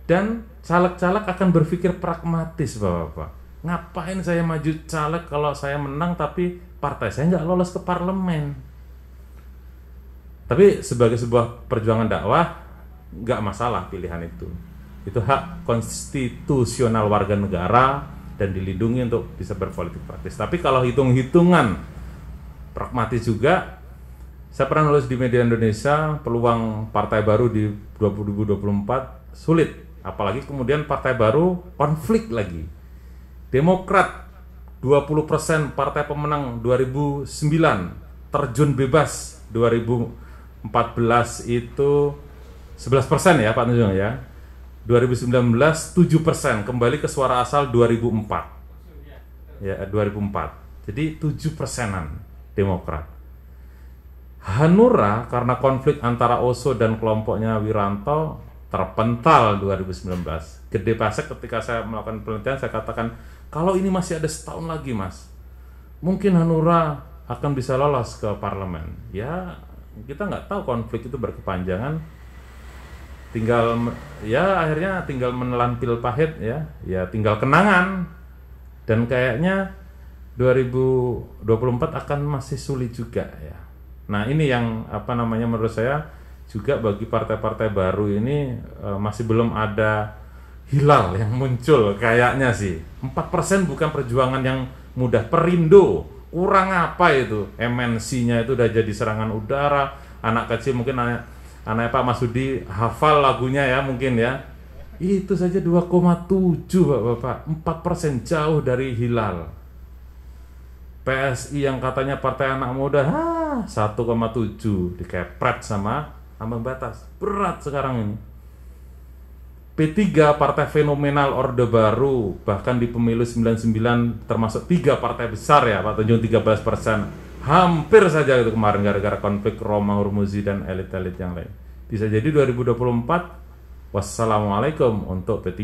Dan caleg-caleg akan berpikir pragmatis Bapak-bapak, Ngapain saya maju caleg kalau saya menang tapi partai saya nggak lolos ke parlemen? Tapi sebagai sebuah perjuangan dakwah, nggak masalah pilihan itu. Itu hak konstitusional warga negara dan dilindungi untuk bisa berpolitik praktis. Tapi kalau hitung-hitungan pragmatis juga, saya pernah nulis di media Indonesia, peluang partai baru di 2024 sulit. Apalagi kemudian partai baru konflik lagi. Demokrat 20%, partai pemenang 2009, terjun bebas 2014 itu 11% ya Pak Tunjung ya. 2019 7%, kembali ke suara asal 2004. Ya, 2004. Jadi 7%-an Demokrat. Hanura karena konflik antara Oso dan kelompoknya Wiranto terpental 2019. Gede Pasek ketika saya melakukan penelitian saya katakan kalau ini masih ada setahun lagi Mas, mungkin Hanura akan bisa lolos ke parlemen. Ya kita nggak tahu konflik itu berkepanjangan. Akhirnya tinggal menelan pil pahit ya tinggal kenangan. Dan kayaknya 2024 akan masih sulit juga ya. Nah ini yang menurut saya juga bagi partai-partai baru ini masih belum ada hilal yang muncul kayaknya sih. 4% bukan perjuangan yang mudah. Perindo kurang apa itu? MNC-nya itu udah jadi serangan udara. Anak kecil mungkin anak Pak Masudi hafal lagunya ya mungkin ya. Itu saja 2,7 Bapak. 4% jauh dari hilal. PSI yang katanya partai anak muda 1,7 dikepret sama ambang batas. Berat sekarang ini. P3 partai fenomenal Orde Baru, bahkan di pemilu 99 termasuk 3 partai besar ya Pak Tunjung 13%. Hampir saja itu kemarin gara-gara konflik Roma Hurmuzi dan elit-elit yang lain. Bisa jadi 2024 wassalamualaikum untuk P3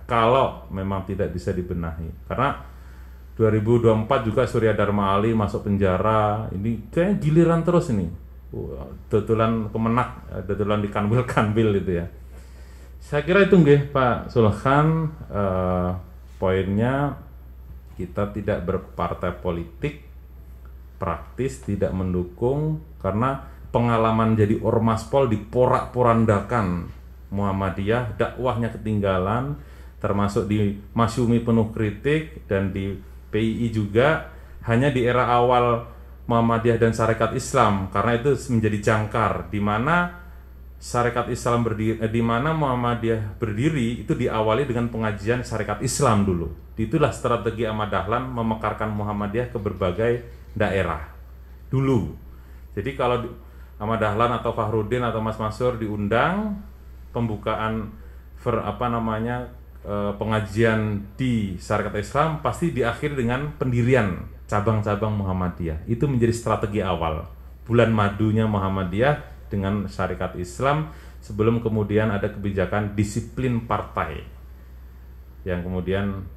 kalau memang tidak bisa dibenahi. Karena 2024 juga Surya Dharma Ali masuk penjara. Ini kayaknya giliran terus ini. Tutulan kemenak, tutulan di kanbil-kanbil itu ya. Saya kira itu nggih Pak Sulhan, poinnya kita tidak berpartai politik, praktis tidak mendukung karena pengalaman jadi ormaspol diporak-porandakan. Muhammadiyah dakwahnya ketinggalan, termasuk di Masyumi penuh kritik dan di PII juga hanya di era awal Muhammadiyah dan Sarekat Islam karena itu menjadi jangkar di mana Sarekat Islam berdiri, di mana Muhammadiyah berdiri itu diawali dengan pengajian Sarekat Islam dulu. Itulah strategi Ahmad Dahlan memekarkan Muhammadiyah ke berbagai daerah dulu. Jadi kalau Ahmad Dahlan atau Fahrudin atau Mas Mansur diundang pembukaan pengajian di Sarekat Islam pasti diakhiri dengan pendirian cabang-cabang Muhammadiyah. Itu menjadi strategi awal. Bulan madunya Muhammadiyah dengan Syarikat Islam sebelum kemudian ada kebijakan disiplin partai yang kemudian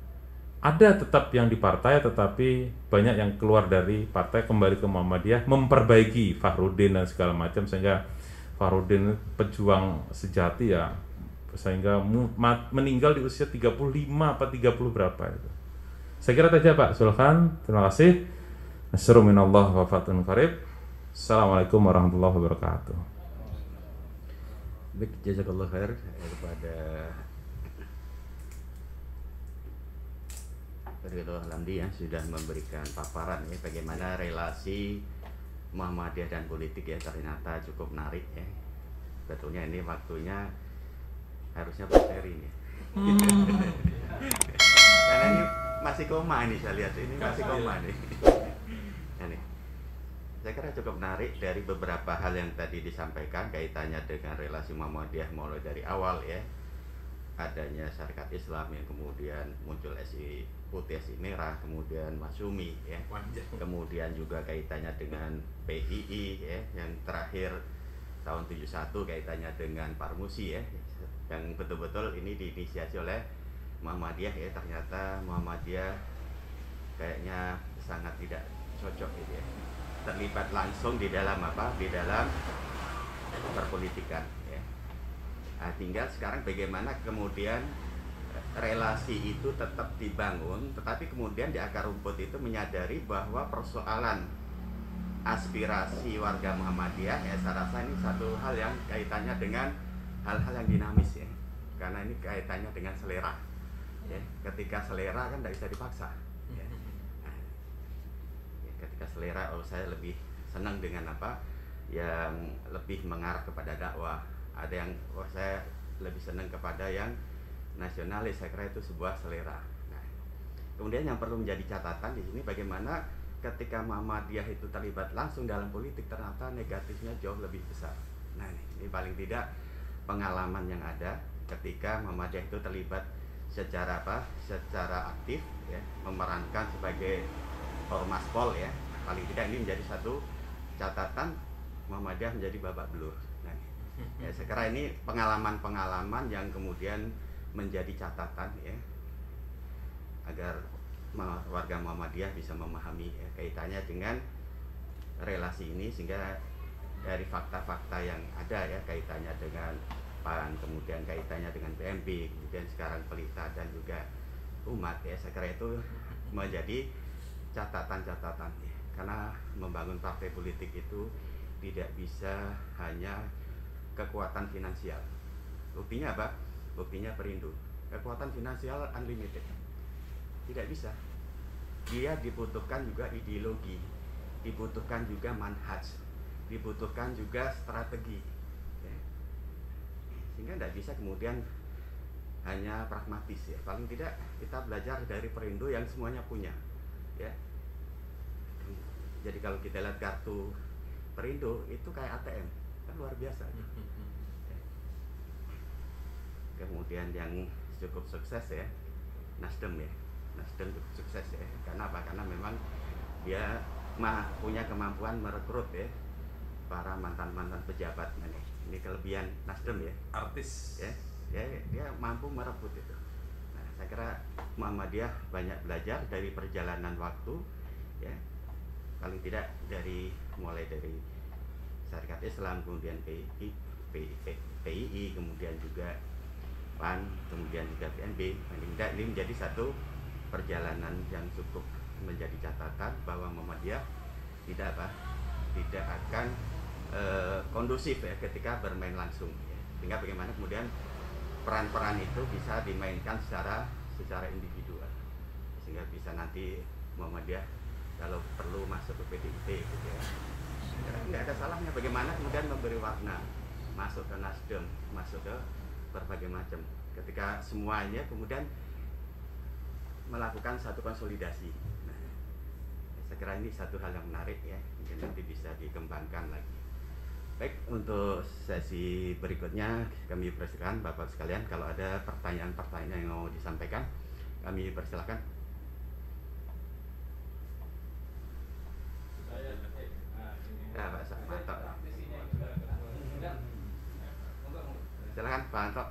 ada tetap yang di partai tetapi banyak yang keluar dari partai kembali ke Muhammadiyah memperbaiki Fahrudin dan segala macam sehingga Fahrudin pejuang sejati ya sehingga meninggal di usia 35 apa 30 berapa itu. Saya kira saja Pak Sulhan, terima kasih. Nasrun minallah wa fatun qarib. Assalamualaikum warahmatullahi wabarakatuh. Baik, jazakallah khair kepada Ridho Hamdi yang sudah memberikan paparan ya bagaimana relasi Muhammadiyah dan politik ya ternyata cukup menarik ya. Betulnya ini waktunya harusnya berseri nih. Karena ini masih koma nih saya lihat ini masih koma nih. Ini. Saya kira cukup menarik dari beberapa hal yang tadi disampaikan kaitannya dengan relasi Muhammadiyah mulai dari awal ya. Adanya Syarikat Islam yang kemudian muncul SI Putih, SI Merah, kemudian Masyumi ya. Kemudian juga kaitannya dengan PII ya, yang terakhir tahun 71 kaitannya dengan Parmusi ya. Yang betul-betul ini diinisiasi oleh Muhammadiyah ya. Ternyata Muhammadiyah kayaknya sangat tidak cocok gitu ya. Terlibat langsung di dalam di dalam perpolitikan ya. Tinggal sekarang bagaimana kemudian relasi itu tetap dibangun, tetapi kemudian di akar rumput itu menyadari bahwa persoalan aspirasi warga Muhammadiyah, ya saya rasa ini satu hal yang kaitannya dengan hal-hal yang dinamis ya, karena ini kaitannya dengan selera ya. Ketika selera kan tidak bisa dipaksa ya. Nah, ya, ketika selera, oh saya lebih senang dengan apa yang lebih mengarah kepada dakwah, ada yang oh saya lebih senang kepada yang nasionalis, saya kira itu sebuah selera. Nah, kemudian yang perlu menjadi catatan di sini bagaimana ketika Muhammadiyah itu terlibat langsung dalam politik, ternyata negatifnya jauh lebih besar. Nah ini paling tidak pengalaman yang ada ketika Muhammadiyah itu terlibat secara apa? Secara aktif ya, memerankan sebagai ormas pol ya. Paling tidak ini menjadi satu catatan Muhammadiyah menjadi babak belur. Nah, ya saya kira ini pengalaman-pengalaman yang kemudian menjadi catatan ya, agar warga Muhammadiyah bisa memahami ya, kaitannya dengan relasi ini, sehingga dari fakta-fakta yang ada ya, kaitannya dengan PAN, kemudian kaitannya dengan PMB, kemudian sekarang Pelita dan juga umat ya, saya kira itu menjadi catatan-catatan ya. Karena membangun partai politik itu tidak bisa hanya kekuatan finansial. Buktinya apa? Buktinya Perindo, kekuatan finansial unlimited. Tidak bisa. Dia dibutuhkan juga ideologi, dibutuhkan juga manhaj, dibutuhkan juga strategi ya. Sehingga tidak bisa kemudian hanya pragmatis ya. Paling tidak kita belajar dari Perindo yang semuanya punya ya. Jadi kalau kita lihat kartu Perindo itu kayak ATM, kan luar biasa ya. Kemudian yang cukup sukses ya, Nasdem ya. Nasdem cukup sukses ya. Karena apa? Karena memang dia punya kemampuan merekrut ya para mantan-mantan pejabat. Nah, ini kelebihan Nasdem ya. Artis Ya, dia mampu merebut itu. Nah, saya kira Muhammadiyah banyak belajar dari perjalanan waktu ya. Paling tidak mulai dari Syarikat Islam, kemudian PII, kemudian juga PAN, kemudian juga PNB. Paling tidak ini menjadi satu perjalanan yang cukup menjadi catatan bahwa Muhammadiyah tidak akan kondusif ya ketika bermain langsung ya. Sehingga bagaimana kemudian peran-peran itu bisa dimainkan secara individual, sehingga bisa nanti Muhammadiyah kalau perlu masuk ke PDIP gitu ya. Nggak ada salahnya bagaimana kemudian memberi warna, masuk ke Nasdem, masuk ke berbagai macam, ketika semuanya kemudian melakukan satu konsolidasi. Nah, saya kira ini satu hal yang menarik ya, mungkin nanti bisa dikembangkan lagi. Baik, untuk sesi berikutnya kami persilakan Bapak sekalian, kalau ada pertanyaan-pertanyaan yang mau disampaikan, kami persilakan. Ya, Pak Manto. Silakan Pak Manto.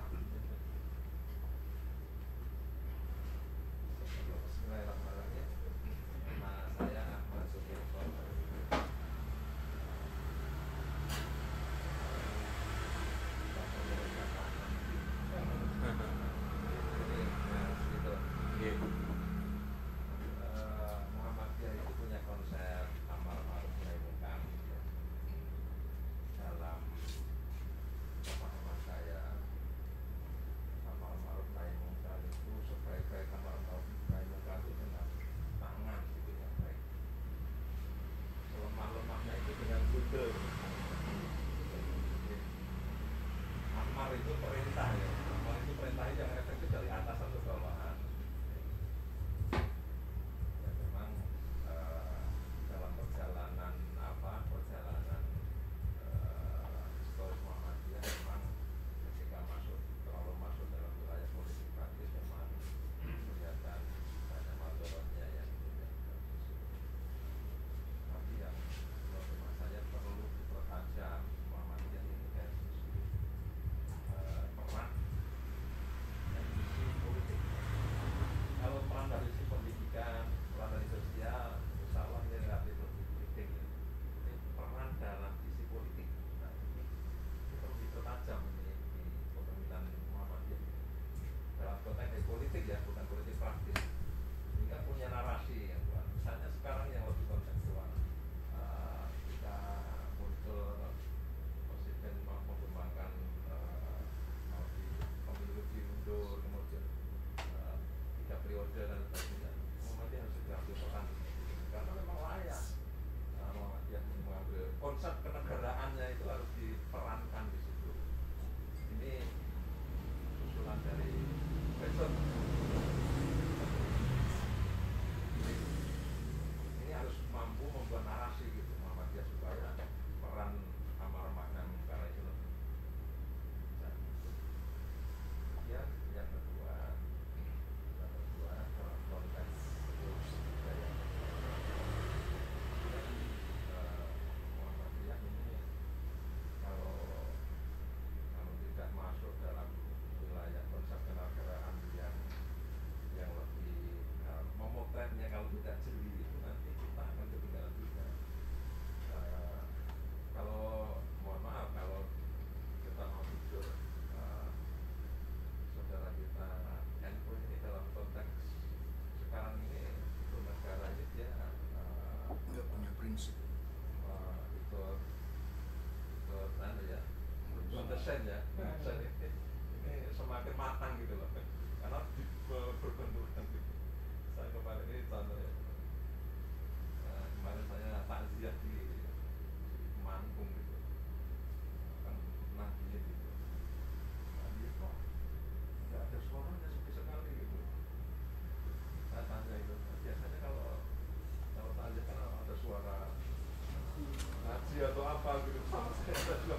apa gitu sama saya juga.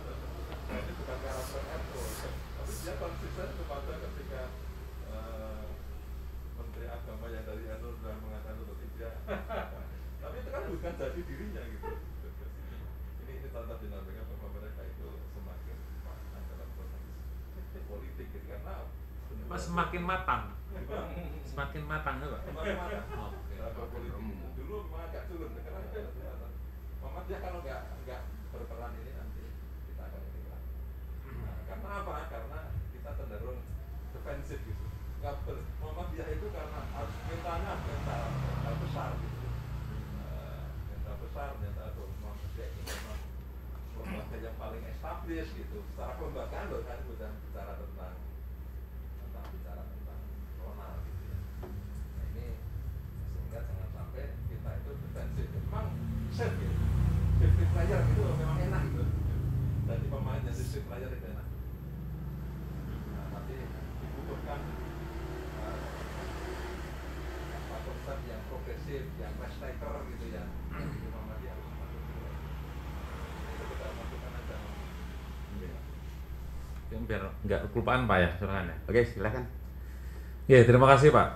Nah, ini bukan karakter NU, tapi dia konsisten kepada ketika Menteri Agama yang dari NU sudah mengatakan untuk tidak. Tapi itu kan bukan jadi dirinya gitu. Ini tanda dinamika bahwa mereka itu semakin matang dalam proses politik gitu karena Mas semakin matang. Semakin matang ya, Pak. semakin matang. Oke. Dalam politik dulu memang agak turun sekarang dia lebih matang. Muhammadiyah kalau nggak berperan ini nanti kita akan hilang. Nah, karena apa? Karena kita cenderung defensif gitu. Muhammadiyah itu karena harus mintanya mental besar gitu. Mental besar, mental Muhammadiyah itu memang lembaga yang paling established gitu. Secara kelembagaan loh kan bukan bicara tentang personal gitu ya. Nah ini sehingga jangan sampai kita itu defensif. Memang safe gitu. Safety player itu memang enak gitu. Jadi pemain yang safety player itu enak. Nah tapi dibutuhkan konsep yang progresif, yang risk taker gitu ya. Jadi Muhammadiyah harus masuk dulu. Itu kita masukkan aja. Biar nggak kelupaan Pak ya, silakan ya. Oke, silakan. Ya, terima kasih Pak.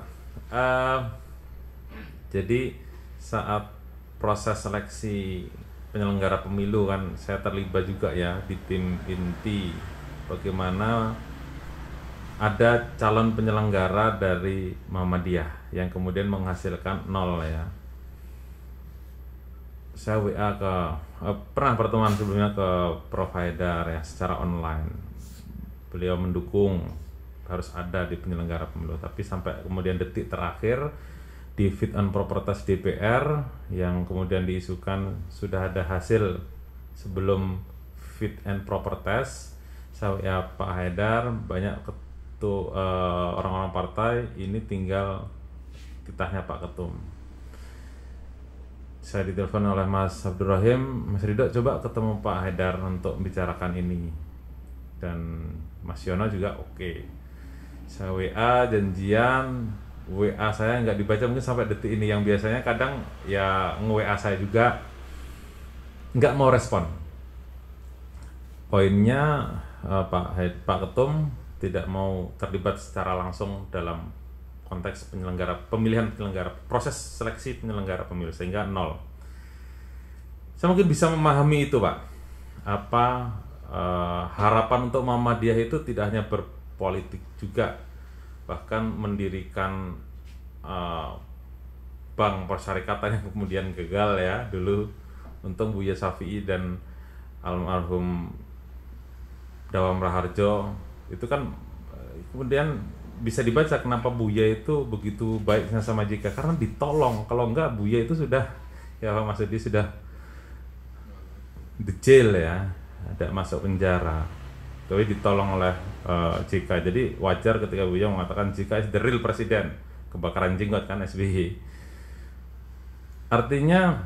Jadi saat proses seleksi penyelenggara pemilu kan saya terlibat juga ya di tim inti bagaimana ada calon penyelenggara dari Muhammadiyah yang kemudian menghasilkan 0 ya. Saya WA ke pernah pertemuan sebelumnya ke provider ya secara online. Beliau mendukung harus ada di penyelenggara pemilu, tapi sampai kemudian detik terakhir di fit and proper test DPR yang kemudian diisukan sudah ada hasil sebelum fit and proper test. Saya Pak Haidar banyak orang-orang partai ini tinggal titahnya Pak Ketum. Saya ditelepon oleh Mas Abdurrahim, Mas Ridho coba ketemu Pak Haidar untuk membicarakan ini, dan Mas Yono juga oke. Saya WA janjian, WA saya nggak dibaca mungkin sampai detik ini, yang biasanya kadang ya nge-WA saya juga nggak mau respon. Poinnya Pak Ketum tidak mau terlibat secara langsung dalam konteks pemilihan penyelenggara, proses seleksi penyelenggara pemilu, sehingga 0. Saya mungkin bisa memahami itu Pak. Apa harapan untuk Muhammadiyah itu tidak hanya berpolitik juga, bahkan mendirikan bank persyarikatan yang kemudian gagal ya dulu. Untung Buya Syafi'i dan almarhum Dawam Raharjo itu kan kemudian bisa dibaca kenapa Buya itu begitu baiknya sama JK, karena ditolong. Kalau enggak Buya itu sudah ya maksudnya sudah di jail ya, ada masuk penjara. Tapi ditolong oleh JK. Jadi wajar ketika Buya mengatakan JK is the real presiden. Kebakaran jenggot kan SBY. Artinya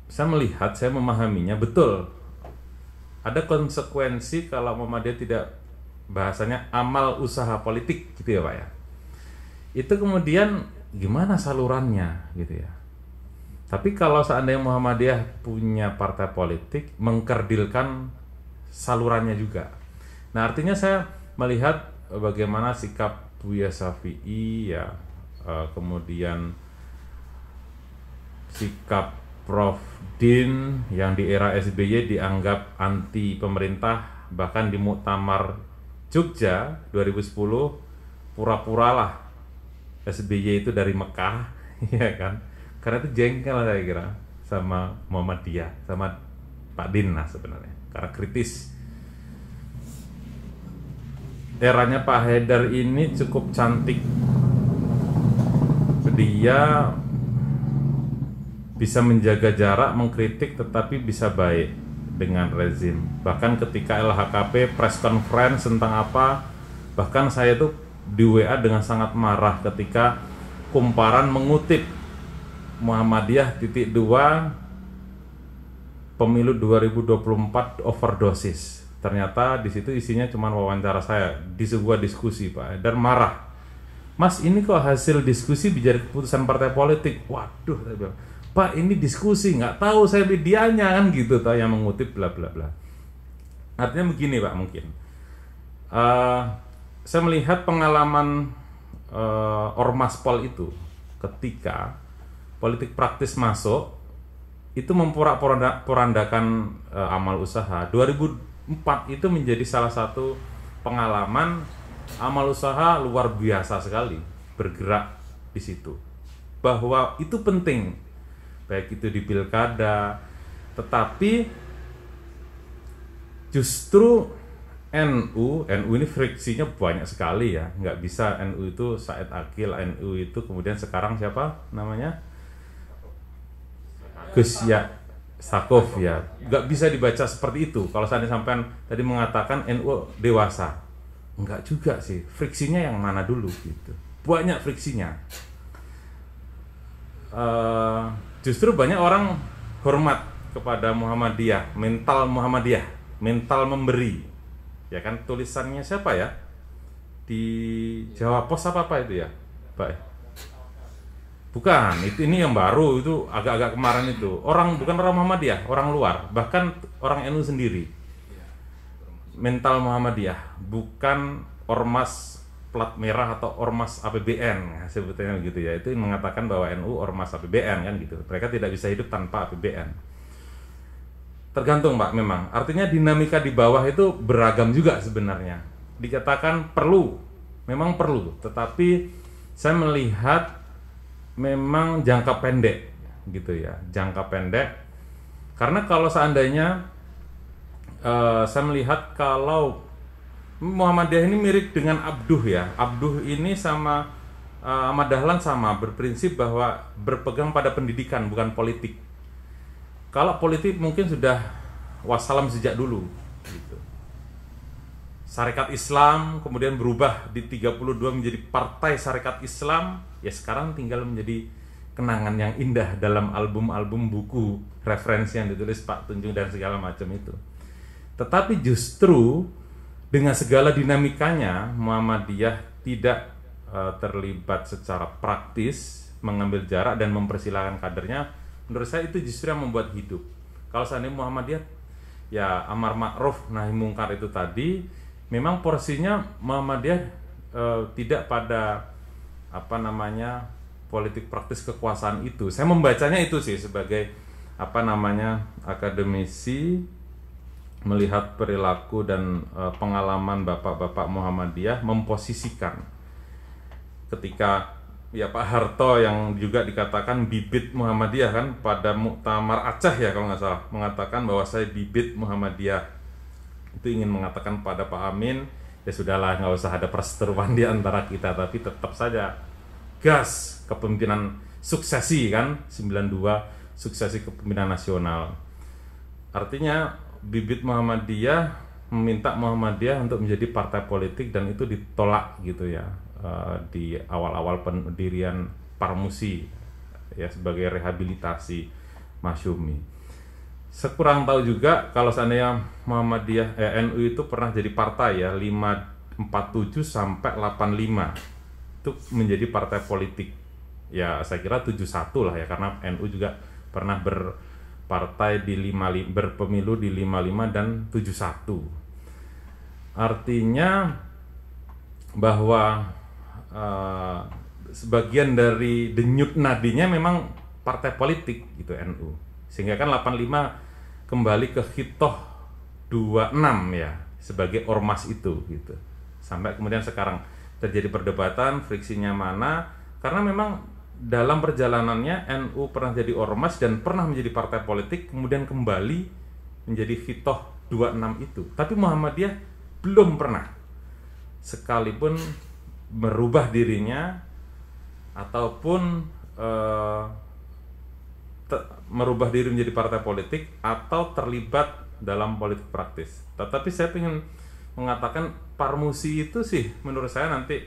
saya melihat, saya memahaminya betul. Ada konsekuensi kalau Muhammadiyah tidak, bahasanya amal usaha politik gitu ya Pak ya. Itu kemudian gimana salurannya gitu ya. Tapi kalau seandainya Muhammadiyah punya partai politik, mengkerdilkan salurannya juga. Nah artinya saya melihat bagaimana sikap Buya Syafi'i ya, kemudian sikap Prof. Din yang di era SBY dianggap anti pemerintah, bahkan di Muktamar Jogja 2010 pura-puralah SBY itu dari Mekah ya kan, karena itu jengkel saya kira sama Muhammadiyah, sama Pak Din lah sebenarnya, karena kritis. Eranya Pak Haidar ini cukup cantik, dia bisa menjaga jarak, mengkritik tetapi bisa baik dengan rezim. Bahkan ketika LHKP press conference tentang apa, bahkan saya tuh di WA dengan sangat marah ketika Kumparan mengutip Muhammadiyah .2 pemilu 2024 overdosis. Ternyata di situ isinya cuma wawancara saya di sebuah diskusi Pak, dan marah. Mas ini kok hasil diskusi bicara keputusan partai politik? Waduh, saya bilang, Pak ini diskusi, nggak tahu saya medianya kan gitu toh yang mengutip bla bla bla. Artinya begini Pak, mungkin saya melihat pengalaman Ormas Pol itu ketika politik praktis masuk itu memporak-porandakan amal usaha. 2004 itu menjadi salah satu pengalaman amal usaha luar biasa sekali bergerak di situ. Bahwa itu penting, baik itu di pilkada, tetapi justru NU ini friksinya banyak sekali ya, nggak bisa NU itu Said Akil, NU itu kemudian sekarang siapa namanya? Gus ya Sakov ya, nggak bisa dibaca seperti itu. Kalau saya sampean tadi mengatakan NU dewasa, nggak juga sih, friksinya yang mana dulu gitu, banyak friksinya. Justru banyak orang hormat kepada Muhammadiyah, mental Muhammadiyah, mental memberi. Ya kan, tulisannya siapa ya? Di Jawa Pos apa itu ya, Pak? Bukan, ini yang baru, itu agak-agak kemarin itu. Bukan orang Muhammadiyah, orang luar, bahkan orang NU sendiri. Mental Muhammadiyah, bukan ormas plat merah atau ormas APBN, sebetulnya gitu ya. Itu mengatakan bahwa NU ormas APBN kan gitu. Mereka tidak bisa hidup tanpa APBN. Tergantung Pak, memang artinya dinamika di bawah itu beragam juga sebenarnya. Dikatakan perlu, memang perlu, tetapi saya melihat memang jangka pendek gitu ya, jangka pendek. Karena kalau seandainya saya melihat kalau Muhammadiyah ini mirip dengan Abduh ya, Abduh ini sama Ahmad Dahlan sama berprinsip bahwa berpegang pada pendidikan bukan politik. Kalau politik mungkin sudah wassalam sejak dulu gitu. Sarekat Islam kemudian berubah di 32 menjadi Partai Sarekat Islam, ya sekarang tinggal menjadi kenangan yang indah dalam album-album buku referensi yang ditulis Pak Tunjung dan segala macam itu. Tetapi justru dengan segala dinamikanya Muhammadiyah tidak terlibat secara praktis mengambil jarak dan mempersilahkan kadernya. Menurut saya itu justru yang membuat hidup. Kalau seandainya Muhammadiyah ya amar ma'ruf nahi mungkar itu tadi, memang porsinya Muhammadiyah tidak pada politik praktis kekuasaan itu. Saya membacanya itu sih sebagai akademisi melihat perilaku dan pengalaman bapak-bapak Muhammadiyah memposisikan ketika ya Pak Harto yang juga dikatakan bibit Muhammadiyah kan pada Muktamar Aceh ya kalau nggak salah, mengatakan bahwa saya bibit Muhammadiyah. Itu ingin mengatakan pada Pak Amin, ya sudahlah nggak usah ada perseteruan di antara kita, tapi tetap saja gas kepemimpinan suksesi kan, 92 suksesi kepemimpinan nasional. Artinya bibit Muhammadiyah meminta Muhammadiyah untuk menjadi partai politik dan itu ditolak gitu ya. Di awal-awal pendirian Parmusi ya sebagai rehabilitasi Masyumi. Sekurang tahu juga kalau seandainya Muhammadiyah NU itu pernah jadi partai ya 547 sampai 85 itu menjadi partai politik. Ya saya kira 71 lah ya, karena NU juga pernah berpartai di berpemilu di 55 dan 71. Artinya bahwa sebagian dari denyut nadinya memang partai politik gitu NU, sehingga kan 85 kembali ke Hitoh 26 ya sebagai ormas itu gitu, sampai kemudian sekarang terjadi perdebatan friksinya mana, karena memang dalam perjalanannya NU pernah jadi ormas dan pernah menjadi partai politik kemudian kembali menjadi Hitoh 26 itu, tapi Muhammadiyah belum pernah sekalipun merubah dirinya ataupun merubah diri menjadi partai politik atau terlibat dalam politik praktis. Tetapi saya ingin mengatakan Parmusi itu sih menurut saya nanti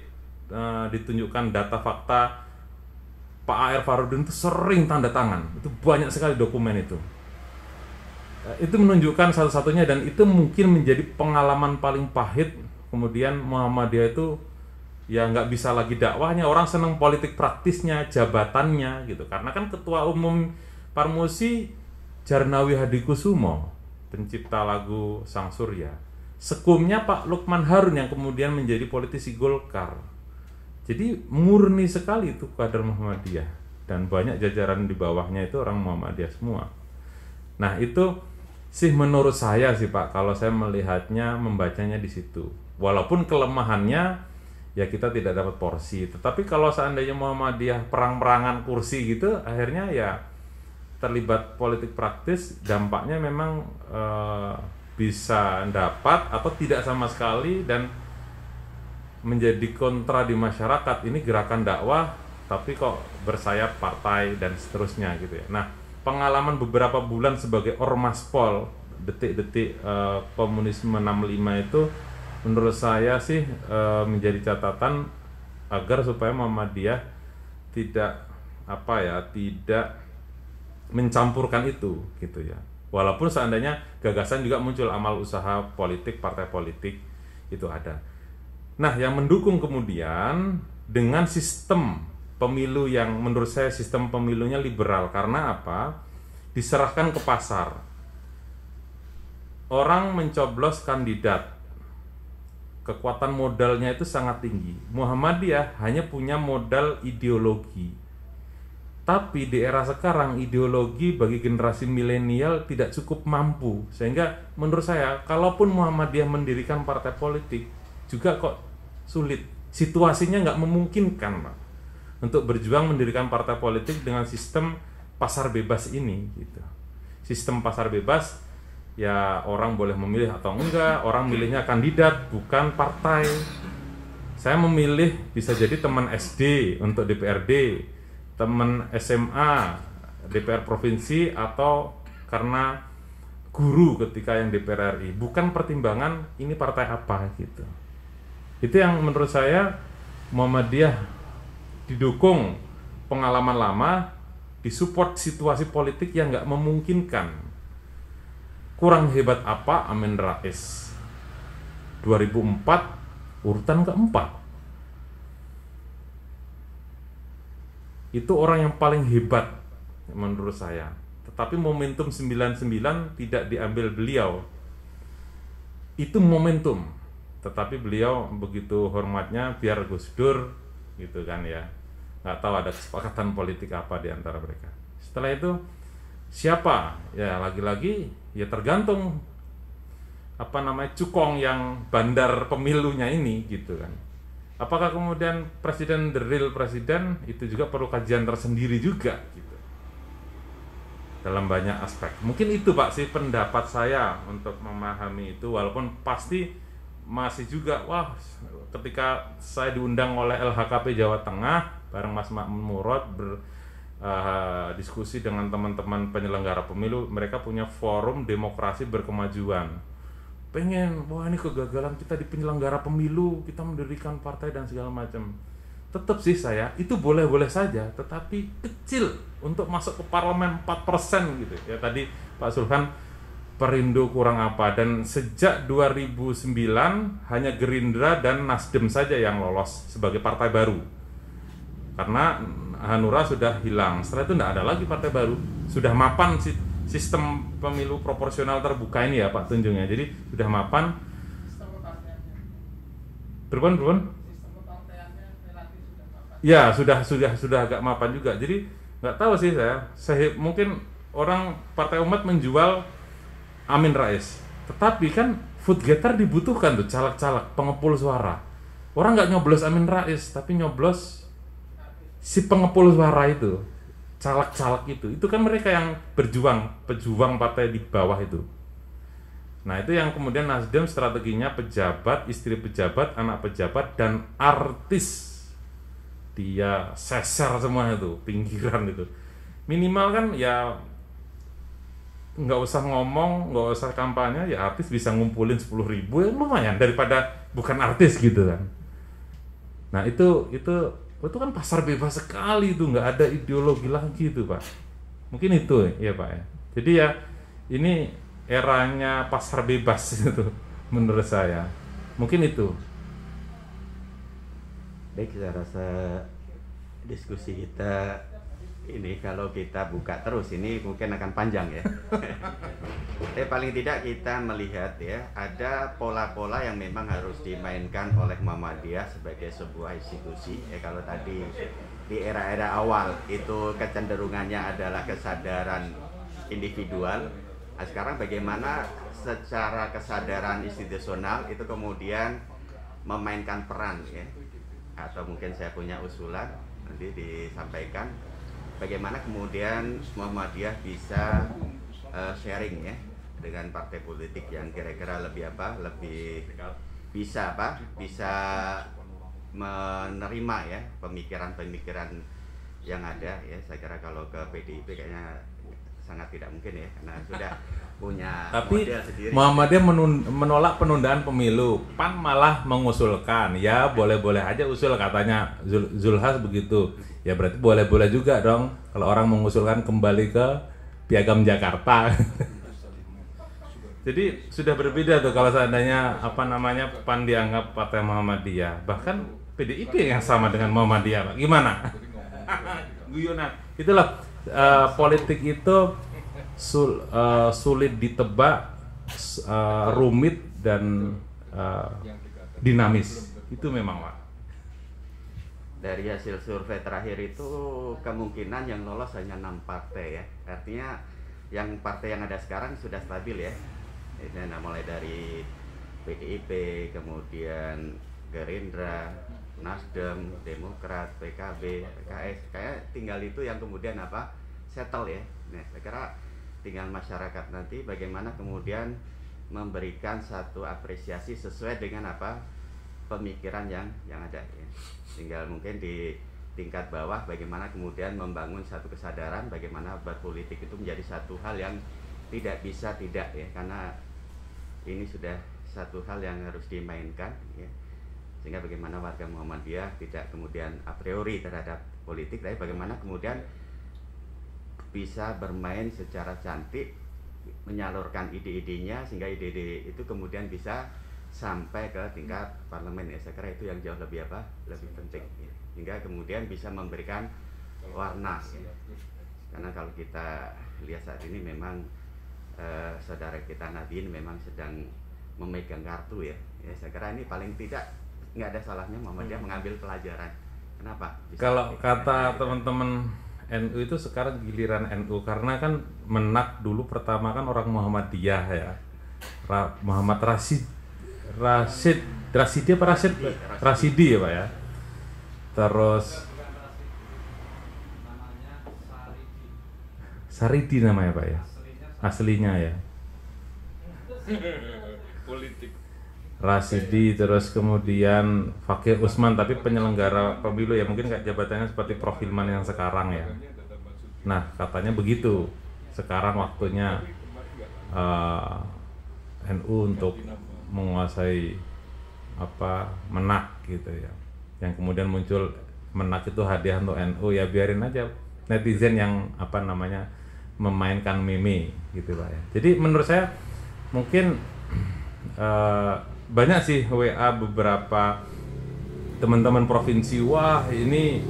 ditunjukkan data fakta Pak A.R. Farudin itu sering tanda tangan, itu banyak sekali dokumen itu. Itu menunjukkan satu-satunya dan itu mungkin menjadi pengalaman paling pahit. Kemudian Muhammadiyah itu ya nggak bisa lagi dakwahnya, orang senang politik praktisnya, jabatannya gitu. Karena kan ketua umum Parmusi Jarnawi Hadikusumo, pencipta lagu Sang Surya. Sekumnya Pak Lukman Harun yang kemudian menjadi politisi Golkar. Jadi murni sekali itu kader Muhammadiyah, dan banyak jajaran di bawahnya itu orang Muhammadiyah semua. Nah itu sih menurut saya sih Pak, kalau saya melihatnya, membacanya di situ. Walaupun kelemahannya ya kita tidak dapat porsi, tetapi kalau seandainya Muhammadiyah perang-perangan kursi gitu, akhirnya ya terlibat politik praktis, dampaknya memang bisa dapat atau tidak sama sekali, dan menjadi kontra di masyarakat. Ini gerakan dakwah tapi kok bersayap partai dan seterusnya gitu ya. Nah, pengalaman beberapa bulan sebagai ormas Pol, detik-detik komunisme 65 itu menurut saya sih menjadi catatan agar supaya Muhammadiyah tidak tidak mencampurkan itu gitu ya. Walaupun seandainya gagasan juga muncul, amal usaha politik, partai politik itu ada. Nah, yang mendukung kemudian dengan sistem pemilu yang menurut saya sistem pemilunya liberal. Karena apa? Diserahkan ke pasar. Orang mencoblos kandidat, kekuatan modalnya itu sangat tinggi. Muhammadiyah hanya punya modal ideologi. Tapi di era sekarang ideologi bagi generasi milenial tidak cukup mampu. Sehingga menurut saya, kalaupun Muhammadiyah mendirikan partai politik, juga kok sulit. Situasinya nggak memungkinkan Pak, untuk berjuang mendirikan partai politik dengan sistem pasar bebas ini gitu. Sistem pasar bebas ya, orang boleh memilih atau enggak, orang milihnya kandidat bukan partai. Saya memilih bisa jadi teman SD untuk DPRD, teman SMA DPR provinsi, atau karena guru ketika yang DPR RI, bukan pertimbangan ini partai apa gitu. Itu yang menurut saya Muhammadiyah didukung pengalaman lama, disupport situasi politik yang nggak memungkinkan. Kurang hebat apa Amin Rais? 2004 urutan keempat. Itu orang yang paling hebat menurut saya. Tetapi momentum 99 tidak diambil beliau. Itu momentum. Tetapi beliau begitu hormatnya biar Gus Dur gitu kan ya. Nggak tahu ada kesepakatan politik apa di antara mereka. Setelah itu siapa? Ya lagi-lagi ya tergantung cukong yang bandar pemilunya ini gitu kan. Apakah kemudian presiden, the real presiden, itu juga perlu kajian tersendiri juga gitu. Dalam banyak aspek. Mungkin itu Pak sih pendapat saya untuk memahami itu, walaupun pasti masih juga ketika saya diundang oleh LHKP Jawa Tengah bareng Mas Makmun Murad diskusi dengan teman-teman penyelenggara pemilu, mereka punya forum demokrasi berkemajuan. Pengen, ini kegagalan kita di penyelenggara pemilu, kita mendirikan partai dan segala macam. Tetap sih saya, itu boleh-boleh saja, tetapi kecil untuk masuk ke parlemen 4% gitu. Ya tadi Pak Sulhan, Perindo kurang apa, dan sejak 2009 hanya Gerindra dan Nasdem saja yang lolos sebagai partai baru. Karena Hanura sudah hilang, setelah itu tidak ada lagi partai baru. Sudah mapan sistem pemilu proporsional terbuka ini ya Pak Tunjung ya. Jadi sudah mapan. Berban? Ya sudah agak mapan juga. Jadi nggak tahu sih saya mungkin orang Partai Umat menjual Amin Rais, tetapi kan food getter dibutuhkan tuh, caleg-caleg pengepul suara. Orang nggak nyoblos Amin Rais, tapi nyoblos si pengepul suara itu, caleg-caleg itu kan mereka yang pejuang partai di bawah itu. Nah itu yang kemudian Nasdem strateginya pejabat, istri pejabat, anak pejabat, dan artis. Dia seser semua itu, pinggiran itu. Minimal kan ya nggak usah ngomong, nggak usah kampanye, ya artis bisa ngumpulin 10.000 ya lumayan daripada bukan artis gitu kan. Nah itu kan pasar bebas sekali itu, nggak ada ideologi lagi itu Pak. Mungkin itu ya Pak ya. Jadi ya ini eranya pasar bebas itu menurut saya. Mungkin itu. Baik, saya rasa diskusi kita Ini kalau kita buka terus ini mungkin akan panjang ya. Tapi paling tidak kita melihat ya, ada pola-pola yang memang harus dimainkan oleh Muhammadiyah sebagai sebuah institusi. Ya kalau tadi di era-era awal itu kecenderungannya adalah kesadaran individual. Nah, sekarang bagaimana secara kesadaran institusional itu kemudian memainkan peran ya. Atau mungkin saya punya usulan nanti disampaikan bagaimana kemudian Muhammadiyah bisa sharing ya dengan partai politik yang kira-kira lebih bisa menerima ya pemikiran-pemikiran yang ada ya. Saya kira kalau ke PDIP kayaknya sangat tidak mungkin ya karena sudah punya Tapi model sendiri. Muhammadiyah menolak penundaan pemilu. PAN malah mengusulkan. Ya boleh-boleh aja usul katanya Zulhas begitu. Ya berarti boleh-boleh juga dong kalau orang mengusulkan kembali ke Piagam Jakarta. Jadi sudah berbeda tuh kalau seandainya PAN dianggap Partai Muhammadiyah. Bahkan PDIP yang sama dengan Muhammadiyah. Pak. Gimana? Guyonan. Itulah politik itu sulit ditebak, rumit dan dinamis. Itu memang Pak. Dari hasil survei terakhir itu kemungkinan yang lolos hanya 6 partai ya. Artinya yang partai yang ada sekarang sudah stabil ya. Ini mulai dari PDIP, kemudian Gerindra, Nasdem, Demokrat, PKB, PKS. Kayak tinggal itu yang kemudian settle ya. Nah, saya kira tinggal masyarakat nanti bagaimana kemudian memberikan satu apresiasi sesuai dengan pemikiran yang ada ya. Tinggal mungkin di tingkat bawah bagaimana kemudian membangun satu kesadaran bagaimana berpolitik itu menjadi satu hal yang tidak bisa tidak ya, karena ini sudah satu hal yang harus dimainkan ya. Sehingga bagaimana warga Muhammadiyah tidak kemudian a priori terhadap politik, tapi bagaimana kemudian bisa bermain secara cantik, menyalurkan ide-idenya sehingga ide-ide itu kemudian bisa sampai ke tingkat parlemen ya. Saya kira itu yang jauh lebih penting ya. Hingga kemudian bisa memberikan warna ya. Karena kalau kita lihat saat ini memang saudara kita Nadine memang sedang memegang kartu ya. Saya kira ini paling tidak nggak ada salahnya Muhammadiyah mengambil pelajaran. Kenapa? Kalau kata teman-teman NU itu sekarang giliran NU, karena kan Menak dulu pertama kan orang Muhammadiyah ya. Muhammad Rasidi ya Pak ya. Terus Saridi namanya Pak ya. Aslinya ya. Politik. Rasidi, terus kemudian Fakir Usman, tapi penyelenggara pemilu ya, mungkin kayak jabatannya seperti Prof Hilman yang sekarang ya. Nah katanya begitu, sekarang waktunya NU untuk menguasai Menak gitu ya. Yang kemudian muncul Menak itu hadiah untuk NU, ya biarin aja netizen yang memainkan meme gitu Pak ya. Jadi menurut saya mungkin banyak sih WA beberapa teman-teman provinsi, wah ini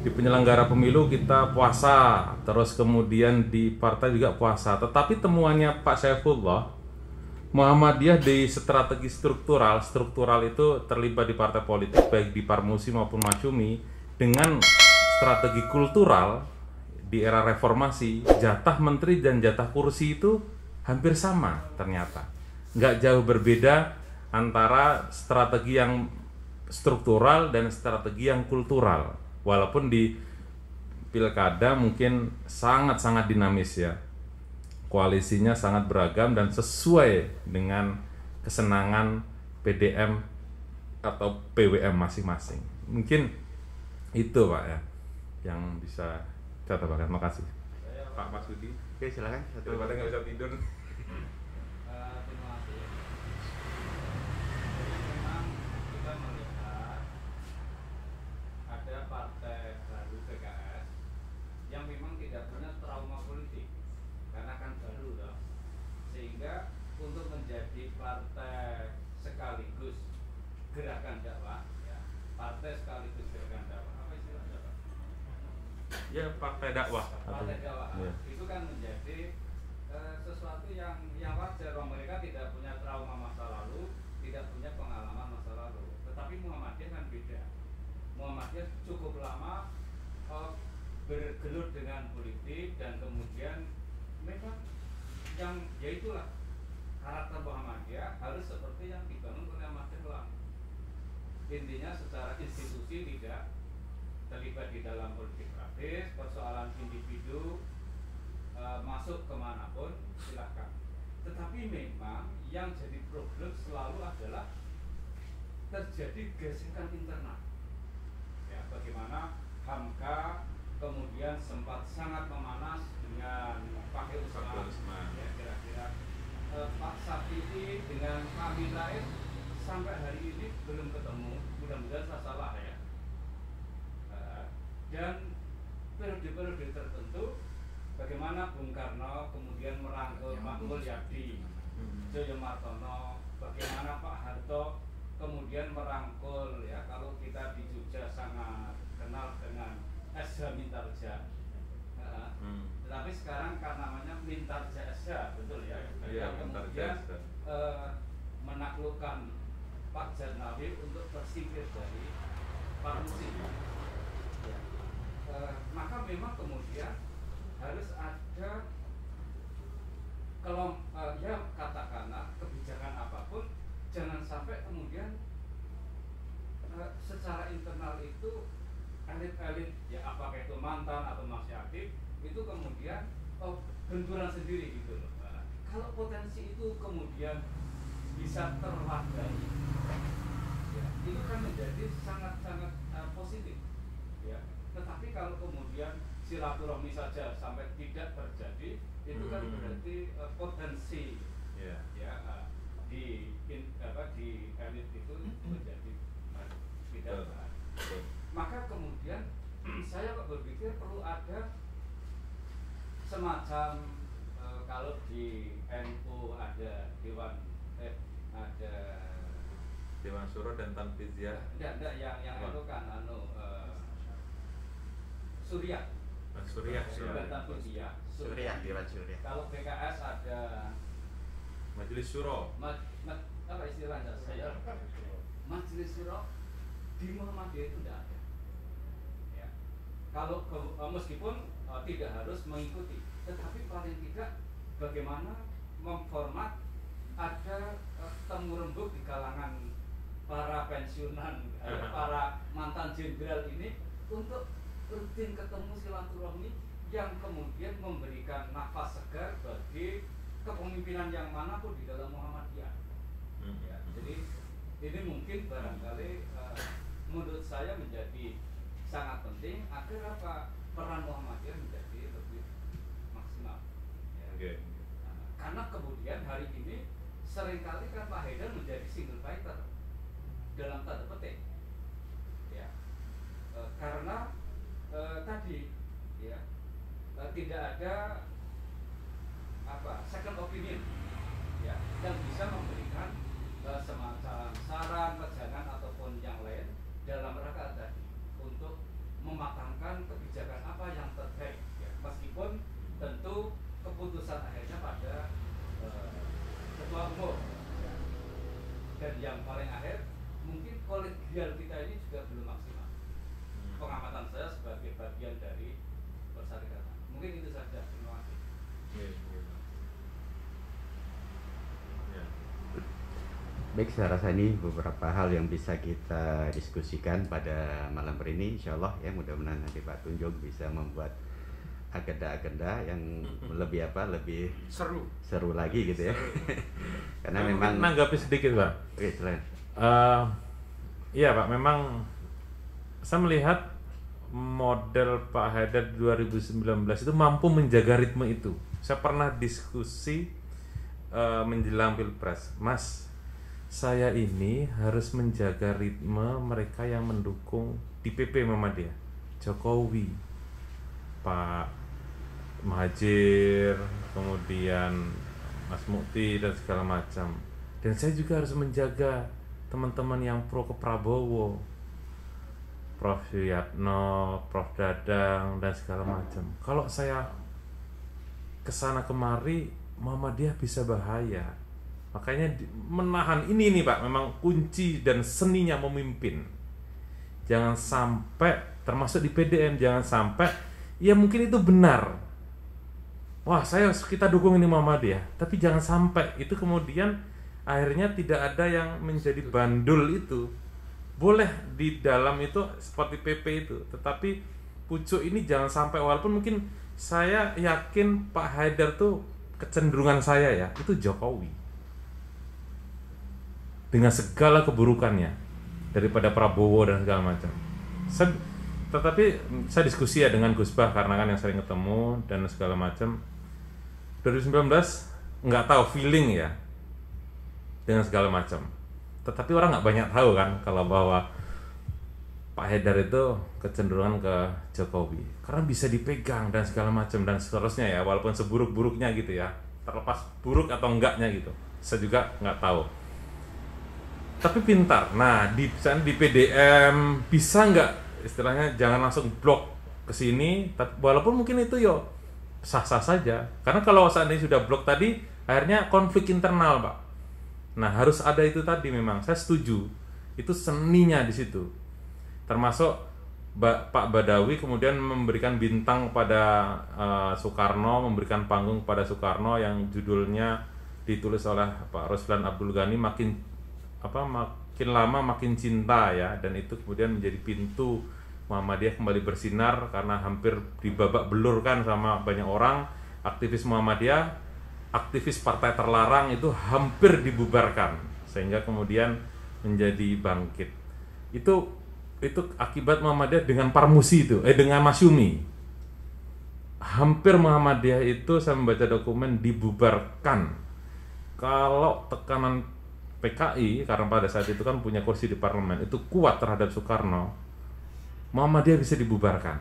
di penyelenggara pemilu kita puasa, terus kemudian di partai juga puasa. Tetapi temuannya Pak Saifullah, Muhammadiyah di strategi struktural itu terlibat di partai politik baik di Parmusi maupun Masyumi, dengan strategi kultural di era reformasi, jatah menteri dan jatah kursi itu hampir sama ternyata. Nggak jauh berbeda antara strategi yang struktural dan strategi yang kultural. Walaupun di pilkada mungkin sangat-sangat dinamis ya. Koalisinya sangat beragam dan sesuai dengan kesenangan PDM atau PWM masing-masing. Mungkin itu Pak ya yang bisa saya tambahkan. Makasih Pak Masudi. Oke, silakan. Daripada nggak bisa tidur. Gerakan dakwah ya, partai sekaligus gerakan dakwah, apa istilahnya Pak? Ya partai dakwah. Partai dakwah Iya. itu kan menjadi sesuatu yang wajar. Mereka tidak punya trauma masa lalu, tidak punya pengalaman masa lalu. Tetapi Muhammadiyah kan beda. Muhammadiyah cukup lama bergelut dengan politik, dan kemudian memang yang yaitulah karakter Muhammadiyah harus seperti yang dibangun oleh Ahmad Dahlan. Intinya secara institusi tidak terlibat di dalam politik praktis, persoalan individu masuk kemanapun silahkan. Tetapi memang yang jadi problem selalu adalah terjadi gesekan internal. Ya, bagaimana Hamka kemudian sempat sangat memanas dengan Fakih Usman, ya, kira-kira Pak Safi'i dengan Pak Amin Rais sampai hari ini belum ketemu. Mudah-mudahan saya salah ya. Dan periode-periode tertentu bagaimana Bung Karno kemudian merangkul Pak Mulyadi, Joyo Martono, bagaimana Pak Harto kemudian merangkul, ya, kalau kita di Jogja sangat kenal dengan SH Mintarja. Tetapi sekarang kan namanya Mintarja SH, betul ya? Iya, Yang kemudian menaklukkan Pak Jarnawi untuk tersingkir dari Pak Musi. Ya. Maka memang kemudian harus ada ya katakanlah kebijakan apapun, jangan sampai kemudian secara internal itu elit-elit, ya apakah itu mantan atau masih aktif, itu kemudian benturan sendiri gitu loh. Kalau potensi itu kemudian bisa terwadai, ya, itu kan menjadi sangat-sangat positif, ya. Tetapi kalau kemudian silaturahmi saja sampai tidak terjadi, itu kan berarti potensi, ya, di elit itu menjadi tidak baik. Maka kemudian saya kok berpikir perlu ada semacam kalau di NU ada ada Dewan Syuro dan Tanfiziyah. Enggak yang itu kan Surya. Surya. Dan Tanfiziyah. Surya, Dewan Surya. Kalau PKS ada Majelis Syuro. Apa istilahnya saya? Majelis Syuro di Muhammadiyah itu tidak ada. Ya. Kalau meskipun tidak harus mengikuti, tetapi paling tidak bagaimana memformat ada temu rembuk di kalangan para pensiunan, para mantan jenderal ini untuk rutin ketemu silaturahmi yang kemudian memberikan nafas segar bagi kepemimpinan yang manapun di dalam Muhammadiyah. Ya, jadi ini mungkin barangkali menurut saya menjadi sangat penting agar peran Muhammadiyah menjadi lebih maksimal. Ya. Okay. Karena kemudian hari ini seringkali kan Pak Haidar menjadi single fighter dalam tanda petik, ya, karena tadi, ya, tidak ada second opinion, ya, yang bisa memberikan semacam saran, wejangan ataupun yang lain dalam rangka tadi untuk mematangkan kebijakan apa yang terbaik, ya, meskipun tentu keputusan akhirnya pada ketua umum, ya. Dan yang paling akhir mungkin kolegial kita ini juga belum maksimal. Pengamatan saya sebagai bagian dari persyarikatan. Mungkin itu saja. Terima kasih. Baik, saya rasa ini beberapa hal yang bisa kita diskusikan pada malam hari ini. Insya Allah ya, mudah-mudahan nanti Pak Tunjung bisa membuat agenda-agenda yang lebih seru lagi gitu ya. Karena memang menanggapi sedikit Pak. Oke, selain. Iya Pak, memang saya melihat model Pak Haidar 2019 itu mampu menjaga ritme itu. Saya pernah diskusi menjelang Pilpres, Mas, saya ini harus menjaga ritme mereka yang mendukung DPP Muhammadiyah, Jokowi, Pak Muhajir, kemudian Mas Mukti dan segala macam. Dan saya juga harus menjaga teman-teman yang pro ke Prabowo. Prof. Yatno, Prof. Dadang dan segala macam. Kalau saya kesana kemari, Muhammadiyah bisa bahaya. Makanya menahan ini nih Pak, memang kunci dan seninya memimpin. Jangan sampai, termasuk di PDM, jangan sampai ya mungkin itu benar. Wah, kita dukung ini Muhammadiyah, tapi jangan sampai itu kemudian akhirnya tidak ada yang menjadi bandul itu. Boleh di dalam itu seperti PP itu, tetapi pucuk ini jangan sampai, walaupun mungkin saya yakin Pak Haidar tuh kecenderungan saya ya, itu Jokowi. Dengan segala keburukannya daripada Prabowo dan segala macam. Tetapi saya diskusi ya dengan Gus Bah karena kan yang sering ketemu dan segala macam. 2019 nggak tahu feeling ya dengan segala macam. Tetapi orang nggak banyak tahu kan kalau bahwa Pak Haidar itu kecenderungan ke Jokowi karena bisa dipegang dan segala macam dan seterusnya ya, walaupun seburuk-buruknya gitu ya, terlepas buruk atau enggaknya gitu, saya juga nggak tahu. Tapi pintar. Nah di PDM bisa nggak istilahnya jangan langsung blok ke sini, walaupun mungkin itu yo sah-sah saja. Karena kalau seandainya sudah blok tadi, akhirnya konflik internal Pak. Nah harus ada itu tadi, memang saya setuju. Itu seninya di situ. Termasuk Pak Badawi kemudian memberikan bintang pada Soekarno, memberikan panggung pada Soekarno yang judulnya ditulis oleh Pak Ruslan Abdul Ghani, makin lama makin cinta ya, dan itu kemudian menjadi pintu Muhammadiyah kembali bersinar karena hampir dibabak belurkan sama banyak orang. Aktivis Muhammadiyah, aktivis partai terlarang itu hampir dibubarkan sehingga kemudian menjadi bangkit. Itu akibat Muhammadiyah dengan Parmusi itu, dengan Masyumi. Hampir Muhammadiyah itu saya membaca dokumen dibubarkan. Kalau tekanan PKI karena pada saat itu kan punya kursi di parlemen itu kuat terhadap Soekarno, Muhammadiyah bisa dibubarkan.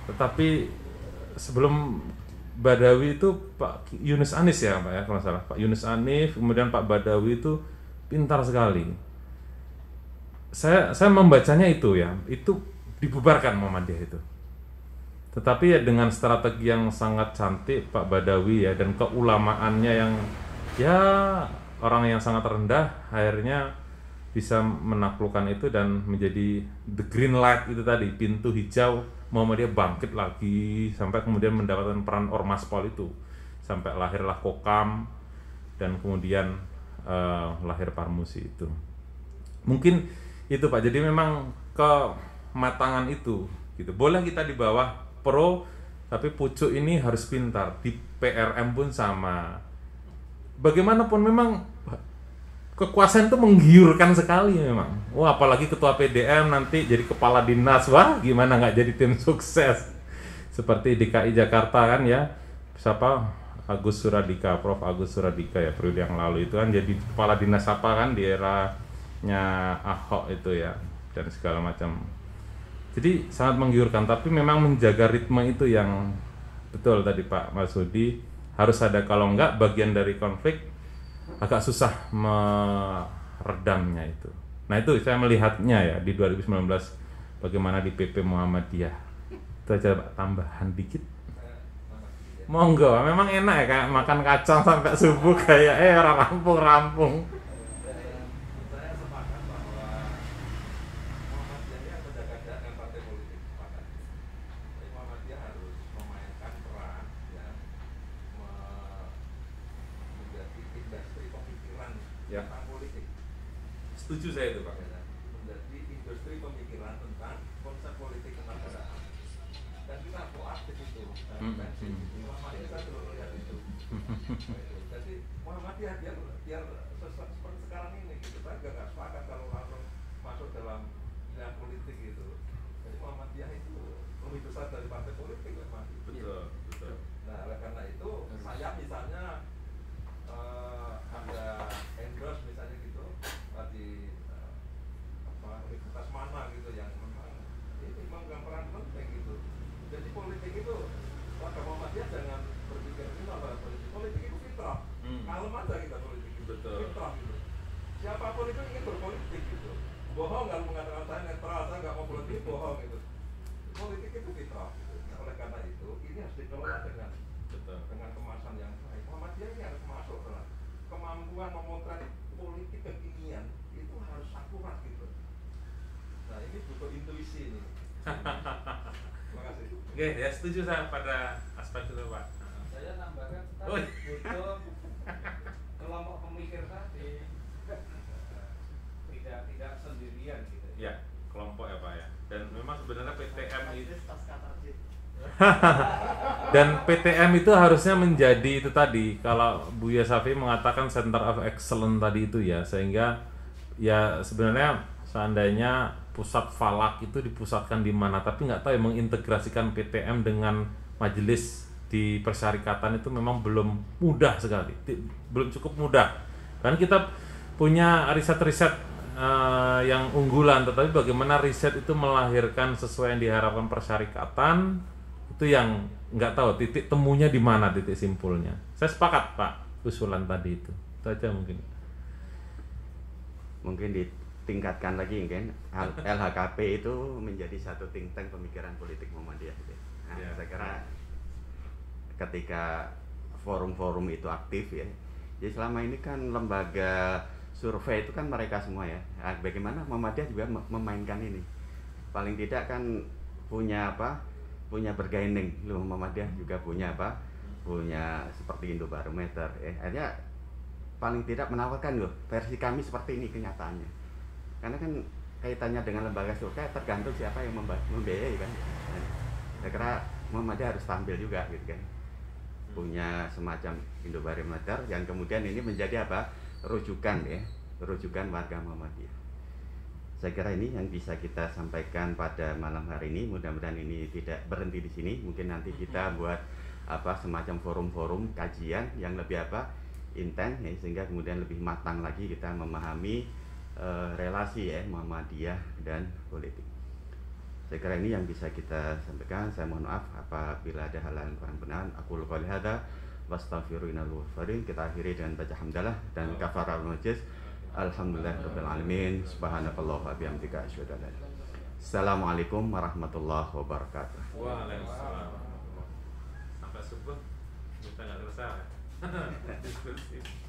Tetapi sebelum Badawi itu Pak Yunus Anis ya Pak ya, kalau salah Pak Yunus Anis, kemudian Pak Badawi itu pintar sekali. Saya membacanya itu ya, itu dibubarkan Muhammadiyah itu. Tetapi ya dengan strategi yang sangat cantik Pak Badawi ya, dan keulamaannya yang ya orang yang sangat rendah akhirnya bisa menaklukkan itu dan menjadi the green light itu tadi, pintu hijau Muhammadiyah bangkit lagi sampai kemudian mendapatkan peran Ormaspol itu sampai lahirlah Kokam dan kemudian lahir Parmusi itu. Mungkin itu Pak, jadi memang kematangan itu gitu. Boleh kita di bawah pro, tapi pucuk ini harus pintar. Di PRM pun sama. Bagaimanapun memang kekuasaan itu menggiurkan sekali memang. Wah, apalagi ketua PDM nanti jadi kepala dinas, wah gimana nggak jadi tim sukses. Seperti DKI Jakarta kan ya, siapa Agus Suradika, Prof. Agus Suradika ya periode yang lalu itu kan jadi kepala dinas apa kan di eranya Ahok itu ya, dan segala macam. Jadi sangat menggiurkan, tapi memang menjaga ritme itu yang betul tadi Pak Masudi. Harus ada, kalau enggak bagian dari konflik agak susah meredamnya itu. Nah itu saya melihatnya ya di 2019 bagaimana di PP Muhammadiyah. Itu aja Pak, tambahan dikit. Monggo, memang enak ya kayak makan kacang sampai subuh kayak orang rampung-rampung. Saya sepakat bahwa Muhammadiyah ini berjaga-jaga dengan partai politik, sepakat. Jadi Muhammadiyah harus memainkan peran ya, menjadi industri pemikiran Ya. tentang politik. Setuju saya itu Pak. Ya, menjadi industri pemikiran tentang konsep politik kenegaraan. Dan kita proaktif itu. Muhammadiyah kita perlu lihat itu. Jadi Muhammadiyah biar seperti sekarang ini gitu, saya juga nggak sepakat kalau langsung masuk dalam dunia politik gitu. Jadi Muhammadiyah itu lebih besar dari partai politik memang. Betul. Nah, oleh karena itu saya misalnya ada endorse misalnya gitu di universitas mana gitu yang memang ini memegang peran penting gitu. Jadi politik itu warga Muhammadiyah jangan berpikir ini apa politik itu fitrah. Kalem aja kita politik itu. Betul. Fitrah gitu. Siapapun itu ingin berpolitik gitu. bohong kalau mengatakan saya netral, saya nggak mau politik, bohong itu. Politik itu fitrah. Nah, oleh karena itu ini harus dikelola dengan kemasan yang baik. Muhammadiyah ini harus masuk dalam kemampuan memotret politik kekinian itu harus akurat gitu. Nah ini butuh intuisi ini. Terima kasih. Oke, ya setuju saya pada aspek itu Pak. Saya nambahkan Oh. butuh kelompok pemikir tadi tidak sendirian gitu. Ya, kelompok ya Pak ya. Dan memang sebenarnya PTM itu dan PTM itu harusnya menjadi itu tadi, kalau Buya Syafi'i mengatakan Center of Excellence tadi itu ya, sehingga ya sebenarnya seandainya pusat falak itu dipusatkan di mana, tapi nggak tahu ya, mengintegrasikan PTM dengan majelis di persyarikatan itu memang belum mudah sekali, belum cukup mudah. Kan kita punya riset-riset yang unggulan, tetapi bagaimana riset itu melahirkan sesuai yang diharapkan persyarikatan itu yang nggak tahu titik temunya di mana, titik simpulnya. Saya sepakat Pak usulan tadi itu aja mungkin ditingkatkan lagi kan. LHKP itu menjadi satu think tank pemikiran politik Muhammadiyah gitu. Nah, Ya. saya kira ketika forum-forum itu aktif ya, jadi selama ini kan lembaga survei itu kan mereka semua ya. Nah, bagaimana Muhammadiyah juga memainkan ini? Paling tidak kan punya apa? Punya bergaining. Loh, Muhammadiyah juga punya apa? Punya seperti Indobarometer. Akhirnya paling tidak menawarkan loh versi kami seperti ini kenyataannya. Karena kan kaitannya dengan lembaga survei tergantung siapa yang membiayai kan. Saya kira Muhammadiyah harus tampil juga gitu kan. Punya semacam Indobarometer yang kemudian ini menjadi apa? Rujukan ya, rujukan warga Muhammadiyah. Saya kira ini yang bisa kita sampaikan pada malam hari ini. Mudah-mudahan ini tidak berhenti di sini. Mungkin nanti kita buat apa semacam forum-forum kajian yang lebih apa intens ya, sehingga kemudian lebih matang lagi kita memahami relasi ya Muhammadiyah dan politik. Saya kira ini yang bisa kita sampaikan. Saya mohon maaf apabila ada hal yang kurang benar. Aku qouli hadza wastaghfirullahaladzim. Kita akhiri dengan baca hamdalah dan kafaratul majlis. Alhamdulillahirabbil alamin. Subhanakallah wa bihamdika asyhadu an la ilaha illa anta. Assalamualaikum warahmatullahi wabarakatuh. Waalaikumsalam. Sampai subuh kita nggak selesai. Diskusi.